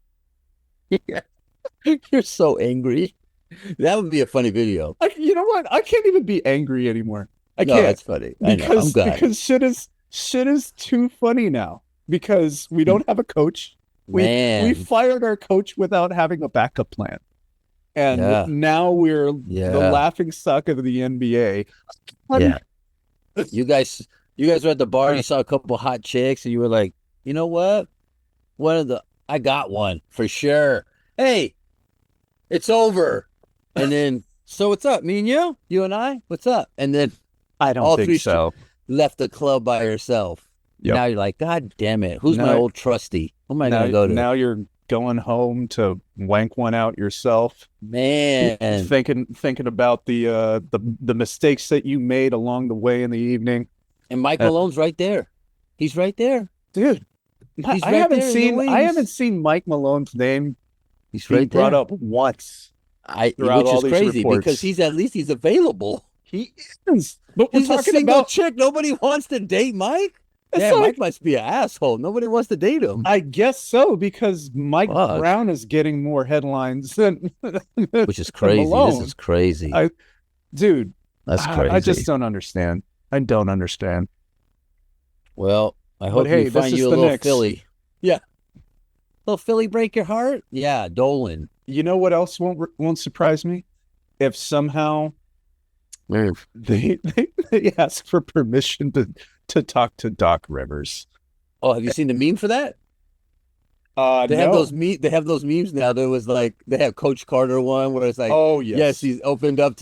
Yeah. You're so angry. That would be a funny video. You know what? I can't even be angry anymore. I can't. That's funny. Because shit is too funny now. Because we don't have a coach. We fired our coach without having a backup plan. And now we're the laughing stock of the NBA. You guys were at the bar, you saw a couple hot chicks, and you were like, you know what? I got one for sure. Hey, it's over. And then, so what's up? Me and you? You and I? What's up? And then I don't think so. Left the club by herself. Yep. Now you're like, God damn it. Who's my old trusty? Who am I going to go to? Now you're going home to wank one out yourself. Man. Thinking about the mistakes that you made along the way in the evening. And Mike Malone's right there. He's right there. Dude. I haven't seen Mike Malone's name brought up once. Which is crazy because he's available. He is. But he's a single chick. Nobody wants to date Mike. Yeah, Mike must be an asshole. Nobody wants to date him. I guess so, because Mike Brown is getting more headlines than which is crazy. This is crazy. Dude, that's crazy. I just don't understand. I don't understand. Well, I hope you find you a little Philly. Yeah. Little Philly break your heart? Yeah, Dolan. You know what else won't surprise me? If somehow they ask for permission to talk to Doc Rivers. Oh, have you seen the meme for that? They have those memes now. There was like, they have Coach Carter one where it's like, oh yes, he's opened up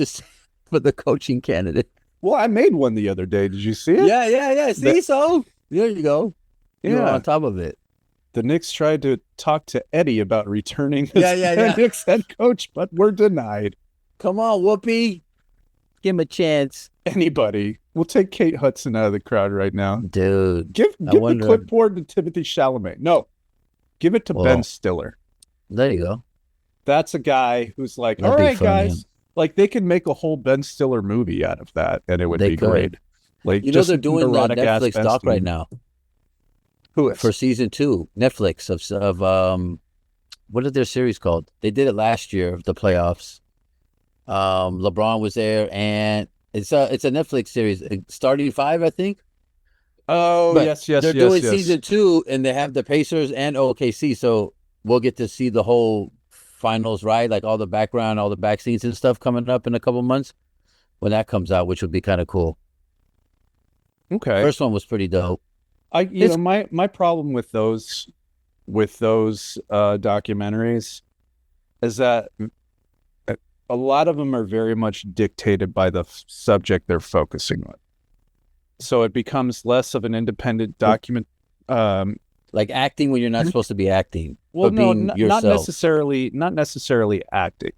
for the coaching candidate. Well, I made one the other day. Did you see it? Yeah. See, so there you go. You're on top of it. The Knicks tried to talk to Eddie about returning as Knicks head coach, but we're denied. Come on, Whoopi. Give him a chance. Anybody. We'll take Kate Hudson out of the crowd right now. Dude. Give the clipboard to Timothy Chalamet. No. Give it to Ben Stiller. There you go. That's a guy who's like, all right, guys. Like, they could make a whole Ben Stiller movie out of that, and it would be great. Like, you know, they're doing the Netflix doc right now. Who is? For season 2, Netflix of what is their series called? They did it last year of the playoffs. LeBron was there, and it's a Netflix series, Starting 5, I think. Oh, but yes. They're doing season 2, and they have the Pacers and OKC, so we'll get to see the whole finals, right? Like all the background, all the back scenes and stuff coming up in a couple months when that comes out, which would be kind of cool. Okay. First one was pretty dope. My problem with those documentaries is that a lot of them are very much dictated by the subject they're focusing on. So it becomes less of an independent document. Like acting when you're not supposed to be acting. Well, no, not necessarily acting.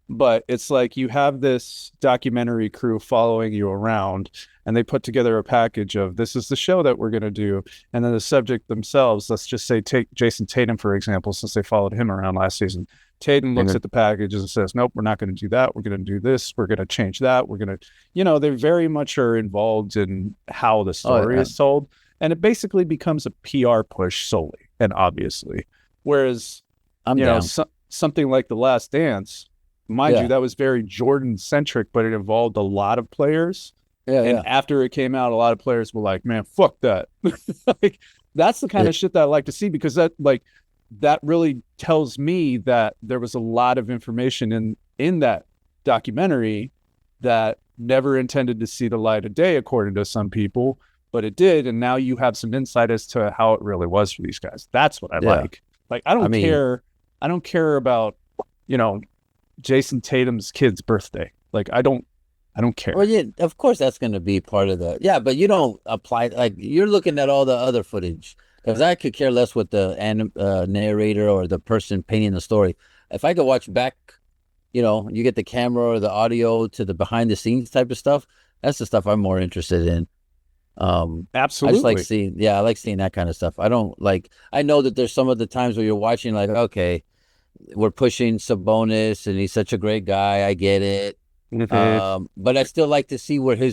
But it's like you have this documentary crew following you around, and they put together a package of, this is the show that we're going to do. And then the subject themselves, let's just say, take Jason Tatum, for example, since they followed him around last season. Tatum looks at the package and says, nope, we're not going to do that. We're going to do this. We're going to change that. We're going to, they very much are involved in how the story is told. And it basically becomes a PR push solely and obviously. Whereas, something like The Last Dance, mind you, that was very Jordan-centric, but it involved a lot of players. Yeah, And yeah. after it came out, a lot of players were like, man, fuck that. Like, that's the kind of shit that I like to see, because that really tells me that there was a lot of information in that documentary that never intended to see the light of day, according to some people, but it did. And now you have some insight as to how it really was for these guys. That's what I like. Like, I don't care. I don't care about, Jason Tatum's kid's birthday. Like, I don't care. Well, yeah, of course that's going to be part of the, yeah, but you don't apply, like, you're looking at all the other footage, because I could care less what the narrator or the person painting the story. If I could watch back, you get the camera or the audio to the behind the scenes type of stuff, that's the stuff I'm more interested in. Absolutely. I just like I like seeing that kind of stuff. I know that there's some of the times where you're watching, like, okay, we're pushing Sabonis and he's such a great guy. I get it. But I still like to see what kind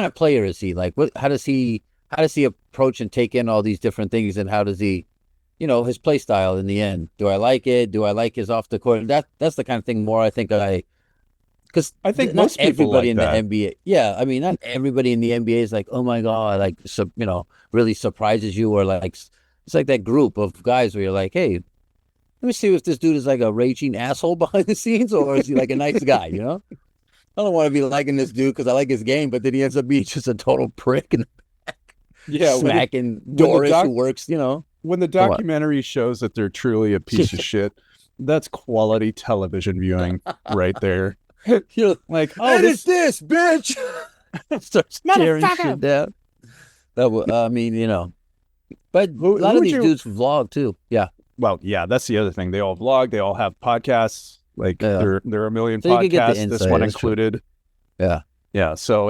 of player is he? Like, how does he approach and take in all these different things, and how does he, his play style in the end? Do I like it? Do I like his off the court? That's the kind of thing more I think because I think not most people everybody like in that. the NBA. Yeah, I mean, not everybody in the NBA is like, oh my God, like, really surprises you, or like, it's like that group of guys where you're like, hey, let me see if this dude is like a raging asshole behind the scenes, or is he like a nice guy, I don't want to be liking this dude because I like his game, but then he ends up being just a total prick and smacking Doris who works, When the documentary shows that they're truly a piece of shit, that's quality television viewing right there. You're like, oh, this bitch starts tearing shit down. I mean, but a lot of these dudes vlog too. Yeah. Well, yeah, that's the other thing. They all vlog. They all have podcasts. Like, there are a million podcasts. This one included. Yeah. Yeah. So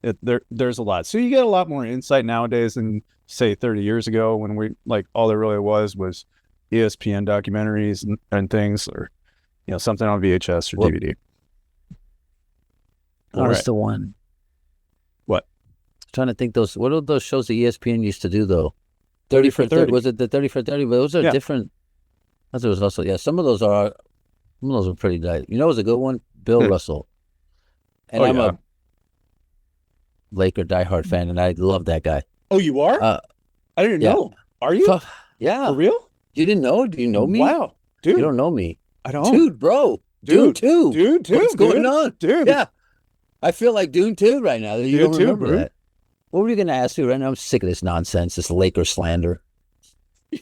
there's a lot. So you get a lot more insight nowadays than, say, 30 years ago, when all there really was ESPN documentaries and things, or something on VHS or DVD. What was the one? What? I'm trying to think what are those shows that ESPN used to do though? 30 for 30. Was it the 30 for 30? But those are different. I thought it was also, some of those were pretty nice. It was a good one? Bill Russell. And I'm a Laker diehard fan, and I love that guy. Oh, you are? I didn't know. Are you? Yeah. For real? You didn't know? Do you know me? Wow. Dude. You don't know me. I don't. Dude, bro. Dune 2. Dune 2. What's going on? Dude. Yeah. I feel like Dune 2 right now. You don't remember dude. that. What were you going to ask me right now? I'm sick of this nonsense, this Laker slander.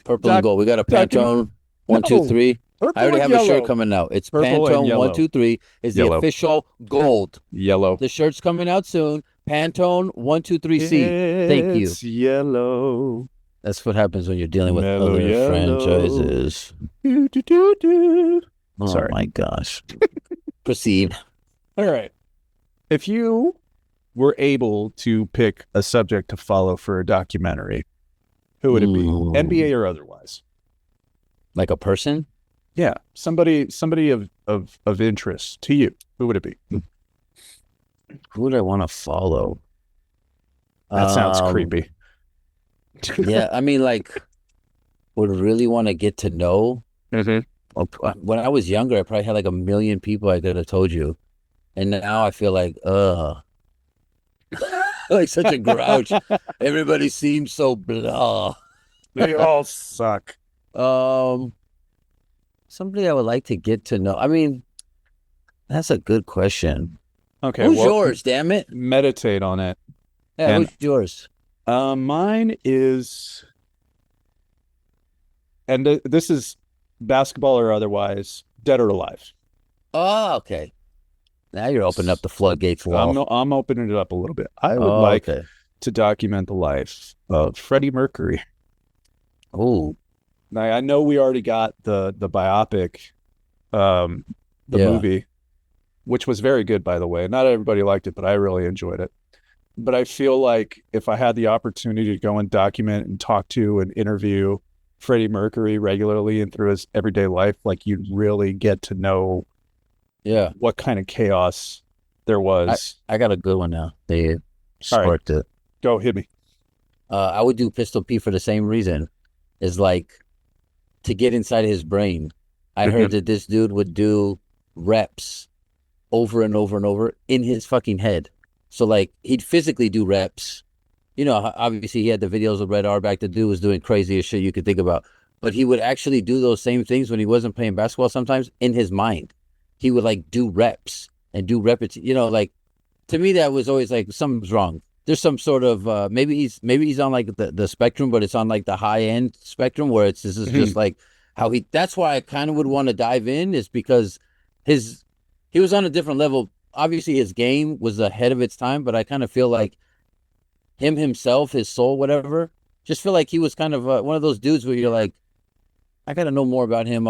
Purple and gold. We got a Pantone 1, 2, 3. I already have a shirt coming out. It's Purple Pantone 1, 2, 3 is the official gold. Yellow. The shirt's coming out soon. Pantone 1, 2, 3 C. Thank you. It's yellow. That's what happens when you're dealing with other franchises. Oh, sorry. My gosh. Proceed. All right. If you were able to pick a subject to follow for a documentary, who would it be? NBA or otherwise? Like a person? Yeah. Somebody of interest to you. Who would it be? Who would I want to follow? That sounds creepy. Yeah, I mean, like, would really want to get to know. Mm-hmm. When I was younger, I probably had like a million people I could have told you, and now I feel like, like such a grouch. Everybody seems so blah. They all suck. Somebody I would like to get to know. I mean, that's a good question. Okay, who's yours? Damn it! Meditate on it. Yeah, who's yours? Mine is, and this is basketball or otherwise, dead or alive. Oh, okay. Now you're opening up the floodgates wall. I'm opening it up a little bit. I would like to document the life of Freddie Mercury. Oh. Now, I know we already got the biopic, movie, which was very good, by the way. Not everybody liked it, but I really enjoyed it. But I feel like if I had the opportunity to go and document and talk to and interview Freddie Mercury regularly and through his everyday life, like, you'd really get to know what kind of chaos there was. I got a good one now. They sparked it. Go, hit me. I would do Pistol P for the same reason. Is like to get inside his brain. I heard that this dude would do reps over and over and over in his fucking head. So like he'd physically do reps. You know, obviously he had the videos of Red R back. The dude was doing craziest shit you could think about. But he would actually do those same things when he wasn't playing basketball sometimes in his mind. He would like do reps and do repetitions. You know, like to me that was always like something's wrong. There's some sort of maybe he's on like the spectrum, but it's on like the high end spectrum where this is just like how that's why I kind of would want to dive in, is because he was on a different level. Obviously his game was ahead of its time, but I kind of feel like himself, his soul, whatever, just feel like he was kind of one of those dudes where you're like, I got to know more about him.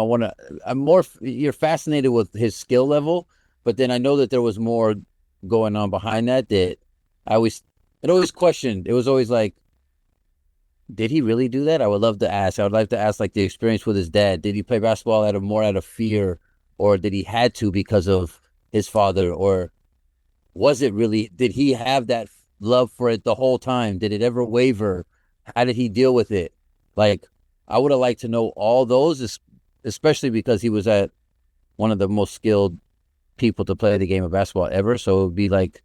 You're fascinated with his skill level, but then I know that there was more going on behind that it always questioned. It was always like, did he really do that? I would love to ask. I would like to ask like the experience with his dad. Did he play basketball out of fear, or did he had to because of his father, or was it really, did he have that love for it the whole time? Did it ever waver? How did he deal with it? Like, I would have liked to know all those, especially because he was at one of the most skilled people to play the game of basketball ever. So it would be like,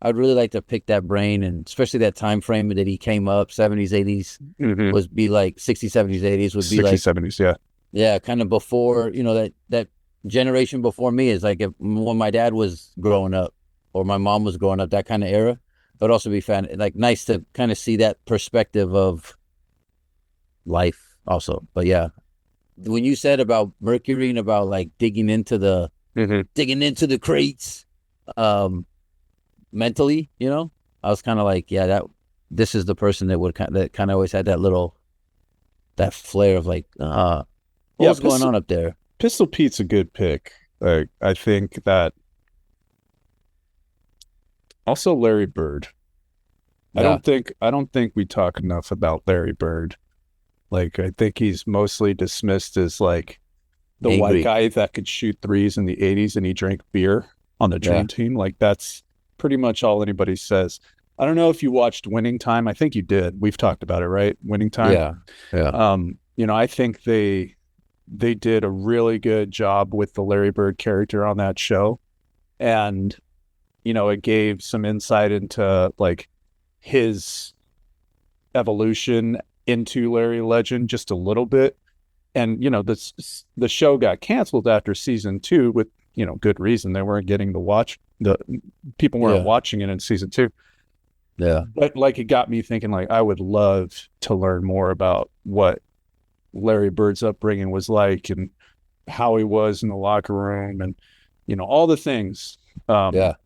I'd really like to pick that brain, and especially that time frame that he came up, 70s, 80s, was be like 60s, 70s, 80s would be 60s, like 70s, yeah. Yeah, kind of before, you know, that generation before me is like when my dad was growing up or my mom was growing up, that kind of era. It would also be nice to kind of see that perspective of life also. But yeah, when you said about Mercury and about like digging into the crates, mentally, you know, I was kind of like, yeah, this is the person that kind of always had that flair of like, what's going on up there? Pistol Pete's a good pick. Like, I think that also Larry Bird. Yeah. I don't think we talk enough about Larry Bird. Like, I think he's mostly dismissed as like the Angry white guy that could shoot threes in the 80s and he drank beer on the dream team. Like, that's pretty much all anybody says. I don't know if you watched Winning Time. I think you did. We've talked about it, right? Winning Time. Yeah. You know, I think they did a really good job with the Larry Bird character on that show. And, you know, it gave some insight into like his evolution into Larry Legend just a little bit. And, you know, the show got canceled after season 2 with, you know, good reason. They weren't getting to watch, people weren't watching it in season 2. Yeah. But like, it got me thinking, like, I would love to learn more about what Larry Bird's upbringing was like and how he was in the locker room and, you know, all the things. That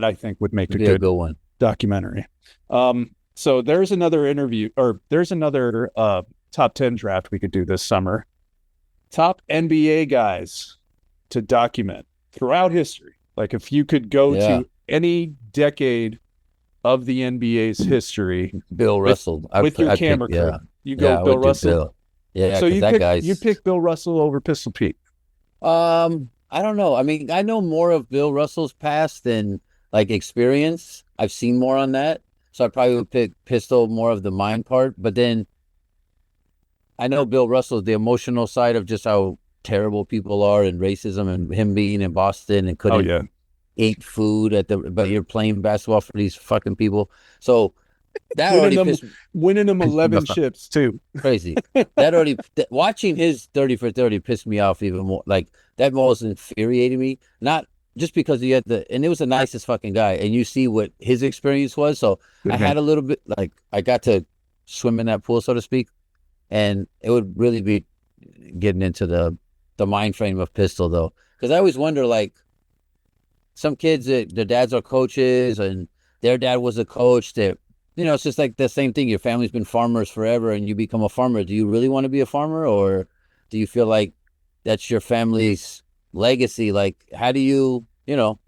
I think would make a good one. Documentary. So there's another top 10 draft we could do this summer. Top NBA guys to document throughout history. Like, if you could go to any decade of the NBA's history, Bill Russell with your camera crew, you go Bill Russell. Yeah, so you pick Bill Russell over Pistol Pete. I don't know. I mean, I know more of Bill Russell's past than like experience. I've seen more on that, so I probably would pick Pistol, more of the mind part. But then I know Bill Russell, the emotional side of just how terrible people are and racism, and him being in Boston and couldn't eat food but you're playing basketball for these fucking people. So that winning them 11 chips too. Crazy. Watching his 30 for 30 pissed me off even more. Like, that was infuriating me. Not just because he had and it was the nicest fucking guy, and you see what his experience was. So I had a little bit, like, I got to swim in that pool, so to speak, and it would really be getting into the mind frame of Pistol, though, because I always wonder, like, some kids that their dads are coaches and their dad was a coach, that, you know, it's just like the same thing. Your family's been farmers forever and you become a farmer. Do you really want to be a farmer, or do you feel like that's your family's legacy? Like, how do you know,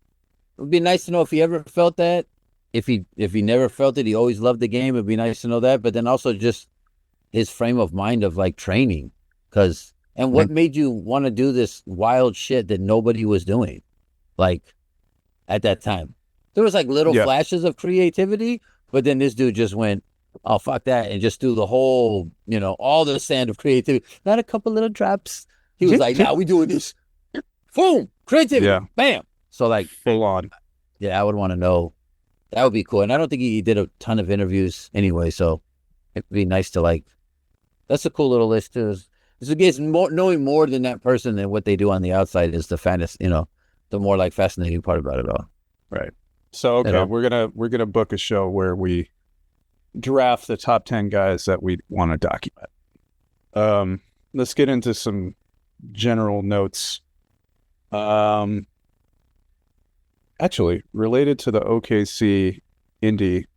it would be nice to know if he ever felt that. If he never felt it, he always loved the game. It'd be nice to know that. But then also just his frame of mind of like training, and what made you want to do this wild shit that nobody was doing, like, at that time? There was like little flashes of creativity, but then this dude just went, oh, fuck that, and just do the whole, you know, all the sand of creativity. Not a couple little drops. He was like, nah, we doing this. Boom, creativity, bam. So like full on. Yeah, I would want to know. That would be cool. And I don't think he did a ton of interviews anyway, so it'd be nice to like. That's a cool little list too. It's more knowing more than that person than what they do on the outside is the fantasy. The more like fascinating part about it all. Right. So okay, we're gonna book a show where we draft the top 10 guys that we want to document. Let's get into some general notes. Actually, related to the OKC Indy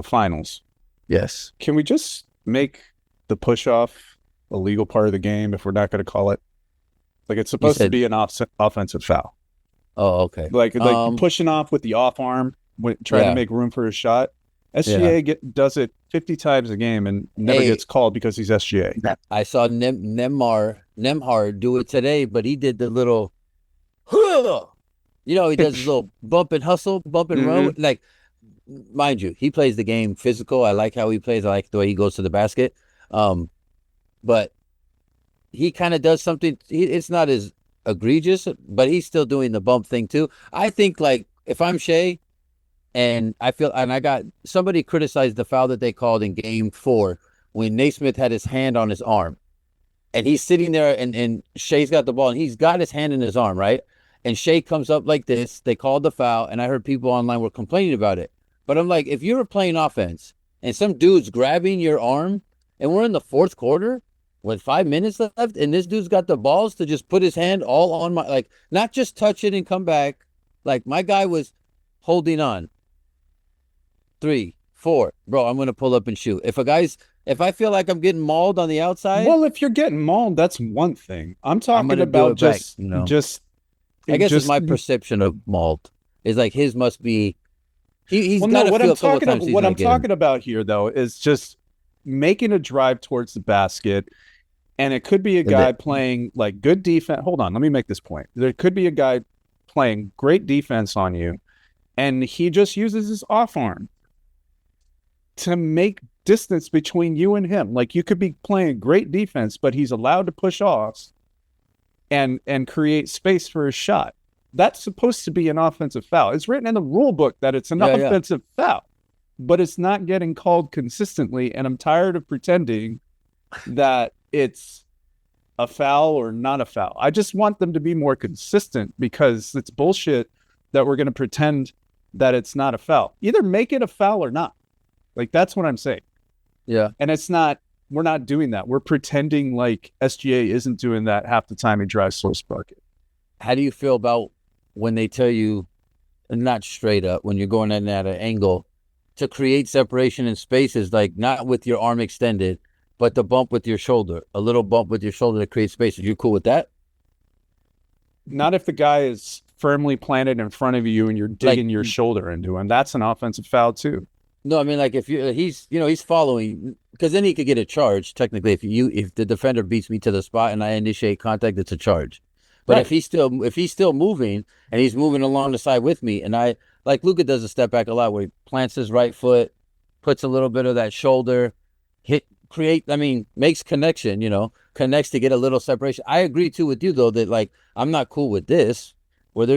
finals. Yes. Can we just make the push-off a legal part of the game if we're not going to call it? Like, it's supposed to be an offensive foul. Oh, okay. Like pushing off with the off arm, trying to make room for a shot. SGA does it 50 times a game and never gets called because he's SGA. I saw Nemhard do it today, but he did the little, he does his little bump and hustle, bump and run. Like, mind you, he plays the game physical. I like how he plays. I like the way he goes to the basket. But he kind of does something. It's not as egregious, but he's still doing the bump thing too. I think like if I'm Shea, and I got somebody criticized the foul that they called in game 4 when Naismith had his hand on his arm, and he's sitting there and Shea's got the ball and he's got his hand in his arm, right? And Shea comes up like this. They called the foul, and I heard people online were complaining about it. But I'm like, if you were playing offense and some dude's grabbing your arm, and we're in the 4th quarter with 5 minutes left, and this dude's got the balls to just put his hand all on my, like, not just touch it and come back. Like, my guy was holding on. 3, 4, bro, I'm going to pull up and shoot. If I feel like I'm getting mauled on the outside. Well, if you're getting mauled, that's one thing. I'm talking about just, I guess it's my perception of mauled. It's like his must be, he's got to feel a couple times. What I'm talking about here, though, is just making a drive towards the basket, and it could be a guy playing like good defense. Hold on, let me make this point. There could be a guy playing great defense on you, and he just uses his off arm to make distance between you and him. Like, you could be playing great defense, but he's allowed to push off and create space for a shot. That's supposed to be an offensive foul. It's written in the rule book that it's an offensive foul, but it's not getting called consistently. And I'm tired of pretending that it's a foul or not a foul. I just want them to be more consistent, because it's bullshit that we're going to pretend that it's not a foul. Either make it a foul or not. Like, that's what I'm saying. Yeah. And we're not doing that. We're pretending like SGA isn't doing that half the time he drives close bucket. How do you feel about when they tell you, not straight up, when you're going in at an angle, to create separation in spaces, like not with your arm extended, but the bump with your shoulder, a little bump with your shoulder to create spaces? You cool with that? Not if the guy is firmly planted in front of you and you're digging your shoulder into him. That's an offensive foul too. No, I mean, like, if he's following, because then he could get a charge technically. If the defender beats me to the spot and I initiate contact, it's a charge. But if he's still moving and he's moving along the side with me, and I, like Luka does a step back a lot where he plants his right foot, puts a little bit of that shoulder, makes connection, connects to get a little separation. I agree too with you though that, like, I'm not cool with this where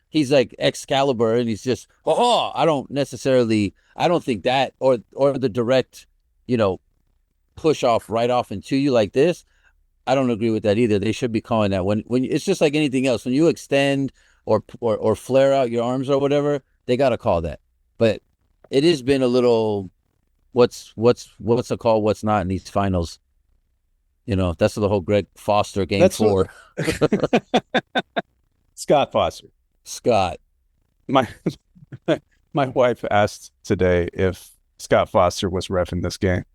he's like Excalibur and he's just, I don't think that, or the direct, push off right off into you like this. I don't agree with that either. They should be calling that when it's just like anything else. When you extend or flare out your arms or whatever, they got to call that. But it has been a little, what's a call, what's not in these finals. That's the whole Greg Foster game 4. Scott Foster. Scott. My wife asked today if Scott Foster was reffing this game,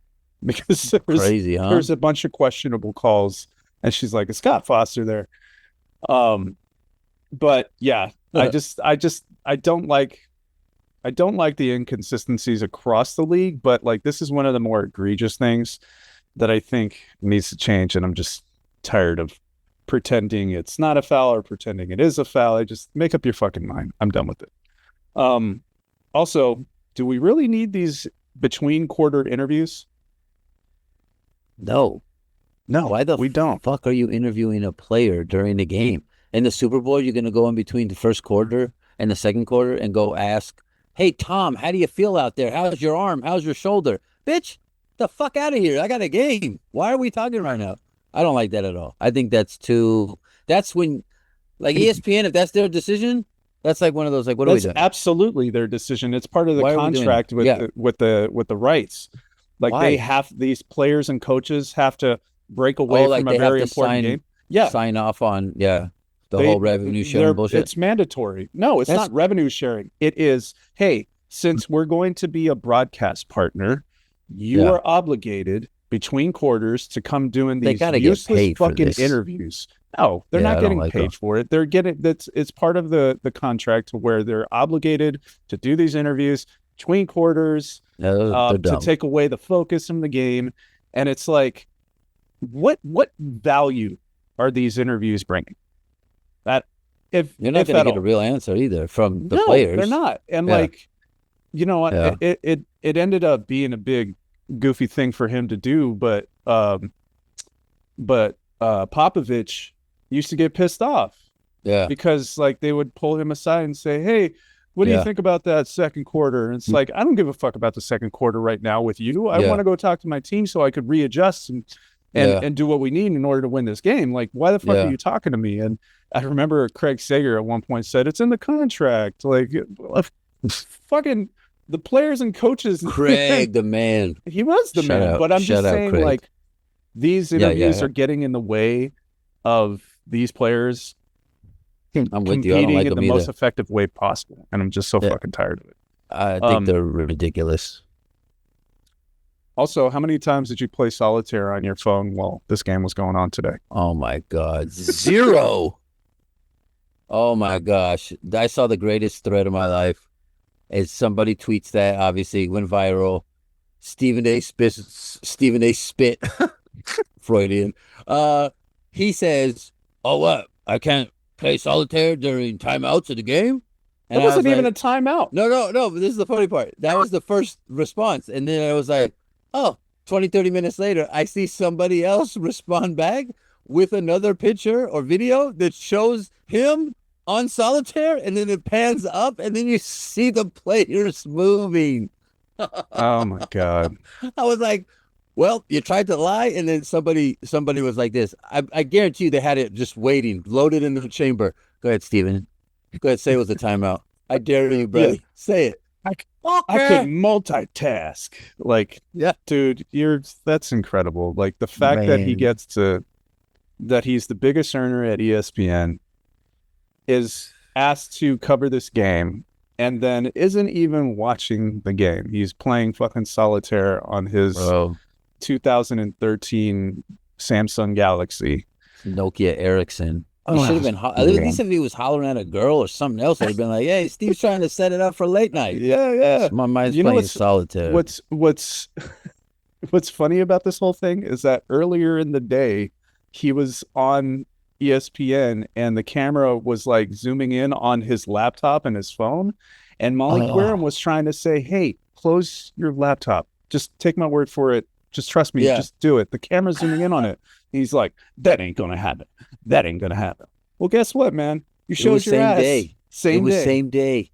because crazy, huh? There's a bunch of questionable calls, and she's like, "Is Scott Foster there?" But yeah, I don't like the inconsistencies across the league, but like, this is one of the more egregious things that I think needs to change, and I'm just tired of pretending it's not a foul or pretending it is a foul. I just make up your fucking mind. I'm done with it. Also, do we really need these between quarter interviews? No. Why we don't. Fuck are you interviewing a player during the game? in the Super Bowl, you're going to go in between the first quarter and the second quarter and go ask, hey, Tom, how do you feel out there? How's your arm? How's your shoulder? Bitch, the fuck out of here. I got a game. Why are we talking right now? I don't like that at all. I think that's when, like ESPN, if that's their decision, that's like one of those, like, what are we doing? That's absolutely their decision. It's part of the contract with the rights. Like they have, these players and coaches have to break away from a very important game. Yeah. Sign off on, the whole revenue sharing bullshit. It's mandatory. No, it's not revenue sharing. It is, hey, since we're going to be a broadcast partner, you are obligated between quarters to come doing these useless fucking interviews. No, they're not getting paid for it. They're getting, it's part of the contract to where they're obligated to do these interviews between quarters to take away the focus from the game. And it's like, what value are these interviews bringing? That if you're not going to get a real answer either from the players, they're not. And like, you know, it ended up being a big goofy thing for him to do, but Popovich used to get pissed off, because like they would pull him aside and say, hey, what do you think about that second quarter? And it's like, I don't give a fuck about the second quarter right now with you. I want to go talk to my team so I could readjust and do what we need in order to win this game. Like, why the fuck are you talking to me? And I remember Craig Sager at one point said, it's in the contract. Like, fucking the players and coaches. Craig, the man. He was the man. But I'm just saying, Craig. Like, these interviews are getting in the way of these players competing in the most effective way possible. And I'm just so fucking tired of it. I think they're ridiculous. Also, how many times did you play solitaire on your phone while this game was going on today? Oh, my God. 0. Oh, my gosh. I saw the greatest thread of my life. As somebody tweets that, obviously, went viral. Stephen A. Spit. Freudian. He says, oh, what? I can't play solitaire during timeouts of the game? And it wasn't even a timeout. No. But this is the funny part. That was the first response. And then I was like, oh, 20, 30 minutes later, I see somebody else respond back with another picture or video that shows him on solitaire, and then it pans up, and then you see the players moving. Oh, my God. I was like, well, you tried to lie, and then somebody was like this. I guarantee you they had it just waiting, loaded in the chamber. Go ahead, Steven. Go ahead, say it was a timeout. I dare you, brother. Yeah. Say it. I could multitask. Like, dude, that's incredible. Like the fact that he's the biggest earner at ESPN, is asked to cover this game and then isn't even watching the game. He's playing fucking solitaire on his 2013 Samsung Galaxy. Nokia Ericsson. He should have been. At least if he was hollering at a girl or something else, I'd have been like, "Hey, Steve's trying to set it up for late night." Yeah. My mind's playing solitaire. What's funny about this whole thing is that earlier in the day, he was on ESPN and the camera was like zooming in on his laptop and his phone, and Molly Querim was trying to say, "Hey, close your laptop. Just take my word for it. Just trust me. Just do it." The camera's zooming in on it. He's like, "That ain't gonna happen. That ain't gonna happen." Well, guess what, man? You showed your ass. Same day.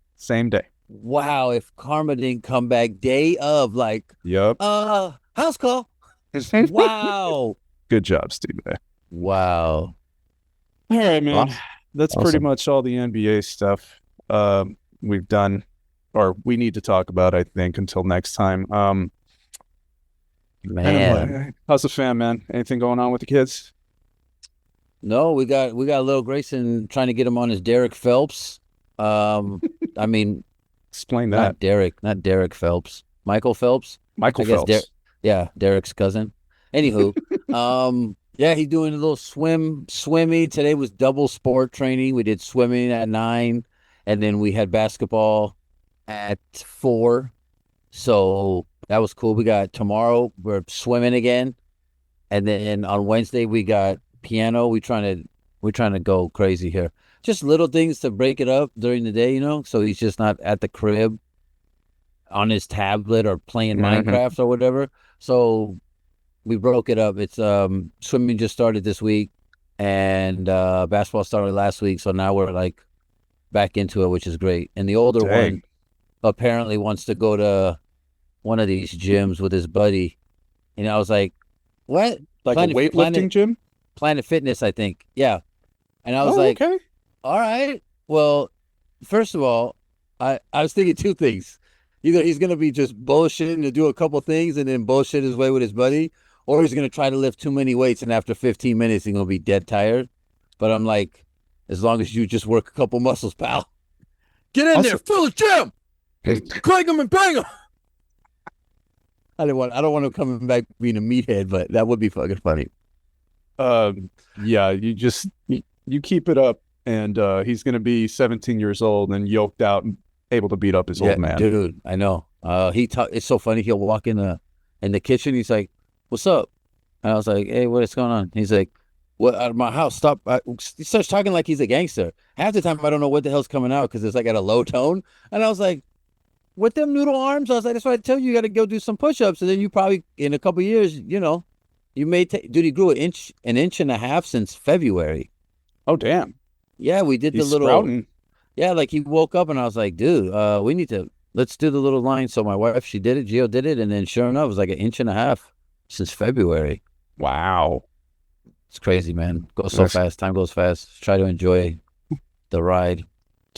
Wow, if karma didn't come back day of, like, house call. Wow. Good job, Steve. Wow. All right, man. That's pretty much all the NBA stuff we've done, or we need to talk about, I think, until next time. Man, how's the fam, man? Anything going on with the kids? No, we got little Grayson trying to get him on his Derek Phelps. I mean, explain that. Not Derek Phelps. Michael Phelps. Michael Phelps. Derek's cousin. Anywho, he's doing a little swimmy. Today was double sport training. We did swimming at 9, and then we had basketball at 4. So that was cool. We got tomorrow, we're swimming again. And then on Wednesday we got piano. We're trying to go crazy here. Just little things to break it up during the day, so he's just not at the crib on his tablet or playing Minecraft or whatever. So we broke it up. It's swimming just started this week, and basketball started last week, so now we're like back into it, which is great. And the older one apparently wants to go to one of these gyms with his buddy, and I was like, "What? Like a weightlifting gym? Planet Fitness, I think. Yeah." And I was like, okay. All right. Well, first of all, I was thinking two things. Either he's going to be just bullshitting to do a couple things and then bullshit his way with his buddy, or he's going to try to lift too many weights, and after 15 minutes, he's going to be dead tired. But I'm like, as long as you just work a couple muscles, pal. Get in there, fill the gym. Crank them and bang them. I don't want him coming back being a meathead, but that would be fucking funny. Yeah, you keep it up, and he's going to be 17 years old and yoked out and able to beat up his old man. Dude, I know. It's so funny. He'll walk in the kitchen. He's like, "What's up?" And I was like, "Hey, what's going on?" He's like, "What, out of my house? Stop!" He starts talking like he's a gangster. Half the time, I don't know what the hell's coming out because it's like at a low tone. And I was like, "With them noodle arms," I was like, "That's why I tell you, you got to go do some push-ups, and then you probably in a couple of years, you may take." Dude, he grew an inch and a half since February. Oh, damn. Yeah, we did He's the little. sprouting. Yeah, like he woke up and I was like, "Dude, let's do the little line." So my wife, she did it, Gio did it, and then sure enough, it was like an inch and a half since February. Wow. It's crazy, man. Goes so fast. Time goes fast. Try to enjoy the ride.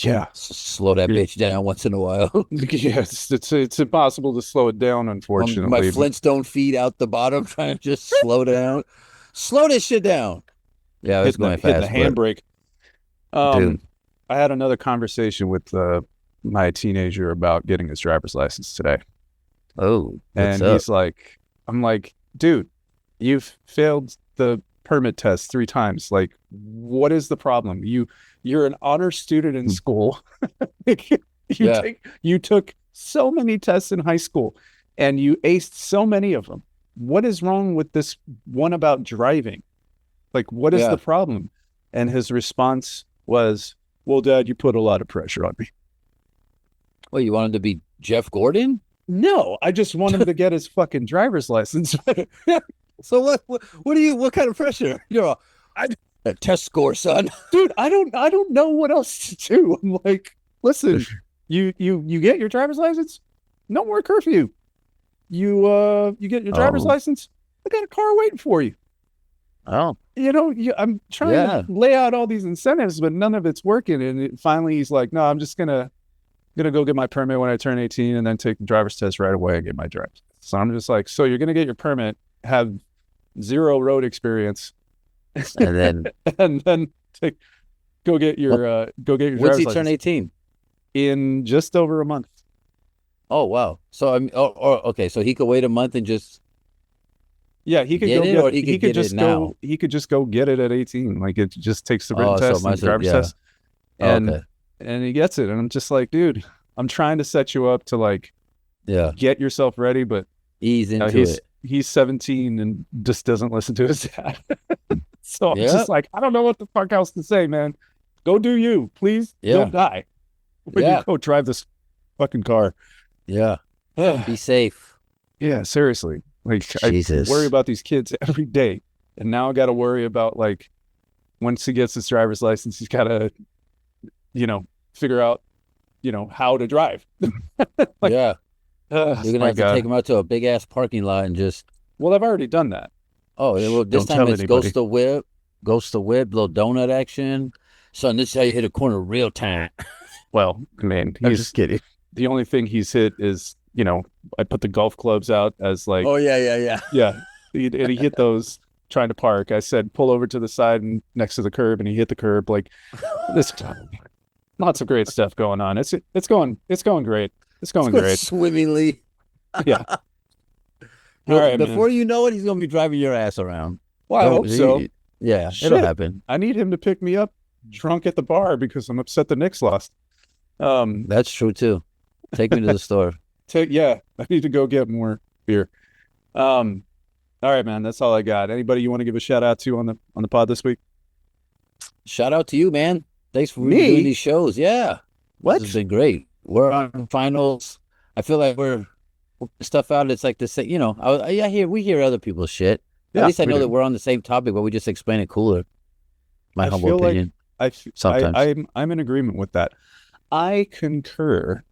Yeah. Slow that bitch down once in a while. Yes, it's impossible to slow it down, unfortunately. My Flintstone feet out the bottom, trying to just slow down. Slow this shit down. Yeah, it's going fast. Hitting the handbrake. Dude. I had another conversation with my teenager about getting his driver's license today. Oh, and he's like, I'm like, dude, you've failed the permit test 3 times. Like, what is the problem? You're an honor student in school. You took so many tests in high school and you aced so many of them. What is wrong with this one about driving? Like, what is the problem? And his response was, well, Dad, you put a lot of pressure on me. Well, you want him to be Jeff Gordon? No, I just want him to get his fucking driver's license. So what kind of pressure? A test score, son. Dude, I don't know what else to do. I'm like, listen, you get your driver's license, no more curfew. You get your driver's license, I got a car waiting for you. Oh, I'm trying to lay out all these incentives, but none of it's working. And finally, he's like, "No, I'm just gonna go get my permit when I turn 18, and then take the driver's test right away and get my driver's." So I'm just like, "So you're gonna get your permit, have 0 road experience, and then go get your driver's license." When's he turn 18? In just over a month. Oh wow! So okay, so he could wait a month and just. Yeah, he could get go it, get, or he could just go. He could just go get it at 18. Like, it just takes the written test and the driver's test, and he gets it. And I'm just like, dude, I'm trying to set you up to like, get yourself ready, but ease into it. He's 17 and just doesn't listen to his dad. So I'm just like, I don't know what the fuck else to say, man. Go do you, please. Don't die when you go drive this fucking car. Yeah, be safe. Yeah, seriously. Like, Jesus. I worry about these kids every day, and now I got to worry about, like, once he gets his driver's license, he's got to, figure out, how to drive. Like, you're gonna have to take him out to a big ass parking lot and just. Well, I've already done that. Oh, well, this time it's Ghost the Whip, little donut action. Son, this is how you hit a corner real time. Well, man, I'm just kidding. The only thing he's hit is, I put the golf clubs out as like. Oh, yeah. Yeah. And he hit those trying to park. I said, pull over to the side and next to the curb, and he hit the curb. Like, this, lots of great stuff going on. It's going great. It's going great. Swimmingly. Yeah. All right, before you know it, he's going to be driving your ass around. Well, I hope so. Yeah, it'll happen. I need him to pick me up drunk at the bar because I'm upset the Knicks lost. That's true too. Take me to the store. I need to go get more beer. All right, man. That's all I got. Anybody you want to give a shout out to on the pod this week? Shout out to you, man. Thanks for doing these shows. Yeah. What? This has been great. We're on finals. I feel like we're stuff out. It's like the same, we hear other people's shit. At least I know that we're on the same topic, but we just explain it cooler. my I humble feel like opinion. I, Sometimes. I'm in agreement with that. I concur.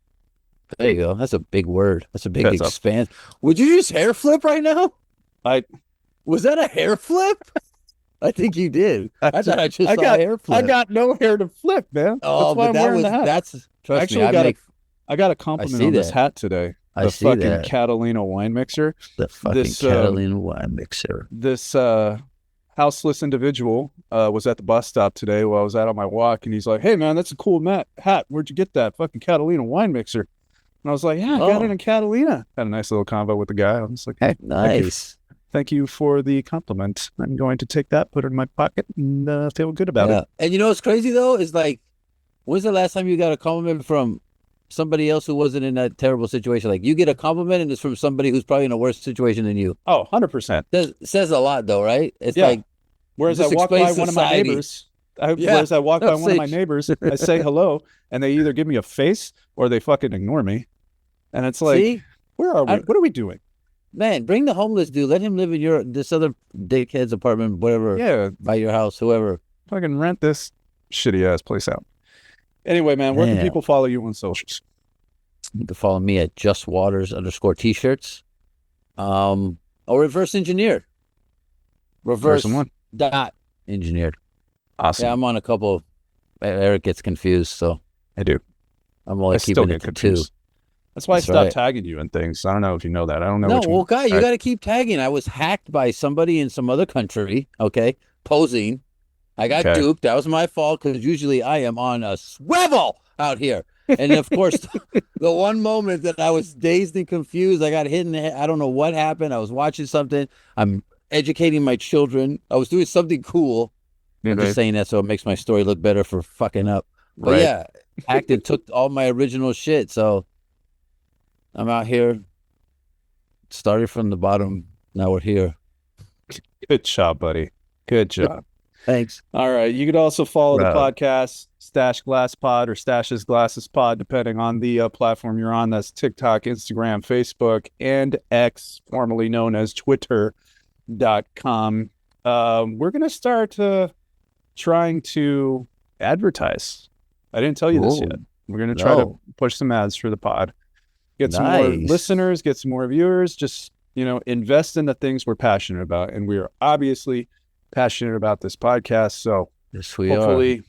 There you go. That's a big word. That's a big Heads up. expanse. Would you just hair flip right now? I Was that a hair flip? I think you did. I thought I just saw a hair flip. I got no hair to flip, man. Oh, That's why but I'm wearing the hat. that's trust Actually, me. I got a compliment on this hat today. I The see fucking that. Catalina wine mixer. The fucking This, Catalina wine mixer. This houseless individual was at the bus stop today while I was out on my walk, and he's like, "Hey, man, that's a cool hat. Where'd you get that? Fucking Catalina wine mixer." And I was like, "Yeah, I got it in Catalina." Had a nice little convo with the guy. I was like, "Hey, Nice. thank you for the compliment. I'm going to take that, put it in my pocket, and feel good about it." And you know what's crazy though is like, when's the last time you got a compliment from somebody else who wasn't in that terrible situation? Like you get a compliment and it's from somebody who's probably in a worse situation than you. Oh, 100%. Says a lot though, right? It's Yeah. like, Whereas I just walk by explains one of my society. neighbors, whereas I walk by one of my neighbors, I say hello, and they either give me a face or they fucking ignore me. And it's like, see, where are we? What are we doing? man, bring the homeless dude. Let him live in this other dickhead's apartment, whatever, Yeah, by your house, whoever. fucking rent this shitty ass place out. Anyway, man, where can Man. people follow you on socials? You can follow me at justwaters_t-shirts. Or reverse engineered. Reverse Person one. dot engineered. Awesome. Yeah, I'm on a couple. Eric gets confused, so I do. I'm only I still keeping get it to two. confused. That's why That's I stopped right. tagging you and things. I don't know if you know that. I don't know. No, which well, one. guy, you Right. got to keep tagging. I was hacked by somebody in some other country, okay, posing. I got Okay. duped. That was my fault because usually I am on a swivel out here. And of course, the one moment that I was dazed and confused, I got hit in the head. I don't know what happened. I was watching something. I'm educating my children. I was doing something cool. I'm just saying that so it makes my story look better for fucking up. But Right. yeah, hacked and took all my original shit. So I'm out here. Started from the bottom. Now we're here. Good job, buddy. Good job. Thanks. All right. You could also follow the Right. podcast, Stache Glass Pod or Staches Glasses Pod, depending on the platform you're on. That's TikTok, Instagram, Facebook, and X, formerly known as Twitter.com. We're going to start trying to advertise. I didn't tell you this Ooh. yet. We're going to try to No. push some ads for the pod. Get some more Nice. listeners, get some more viewers, just, invest in the things we're passionate about. And we are obviously passionate about this podcast. So Yes, we hopefully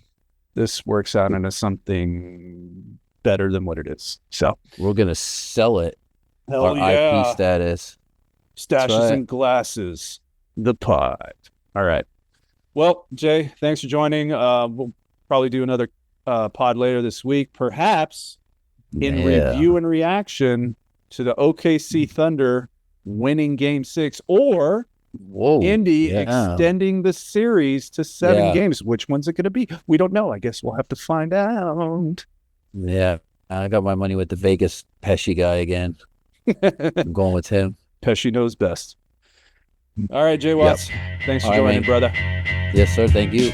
this works out into something better than what it is. So are. We're going to sell it. hell Our IP status. Stashes right. and Glasses, the pod. All right. Well, Jay, thanks for joining. We'll probably do another pod later this week, perhaps in review and reaction to the OKC Thunder winning Game 6 or Whoa. Indy Yeah. extending the series to 7 Yeah. games. Which one's it going to be? We don't know. I guess we'll have to find out. Yeah. I got my money with the Vegas Pesci guy again. I'm going with him. Pesci knows best. All right, JWats. Thanks for All right, joining, man. brother. Yes, sir. Thank you.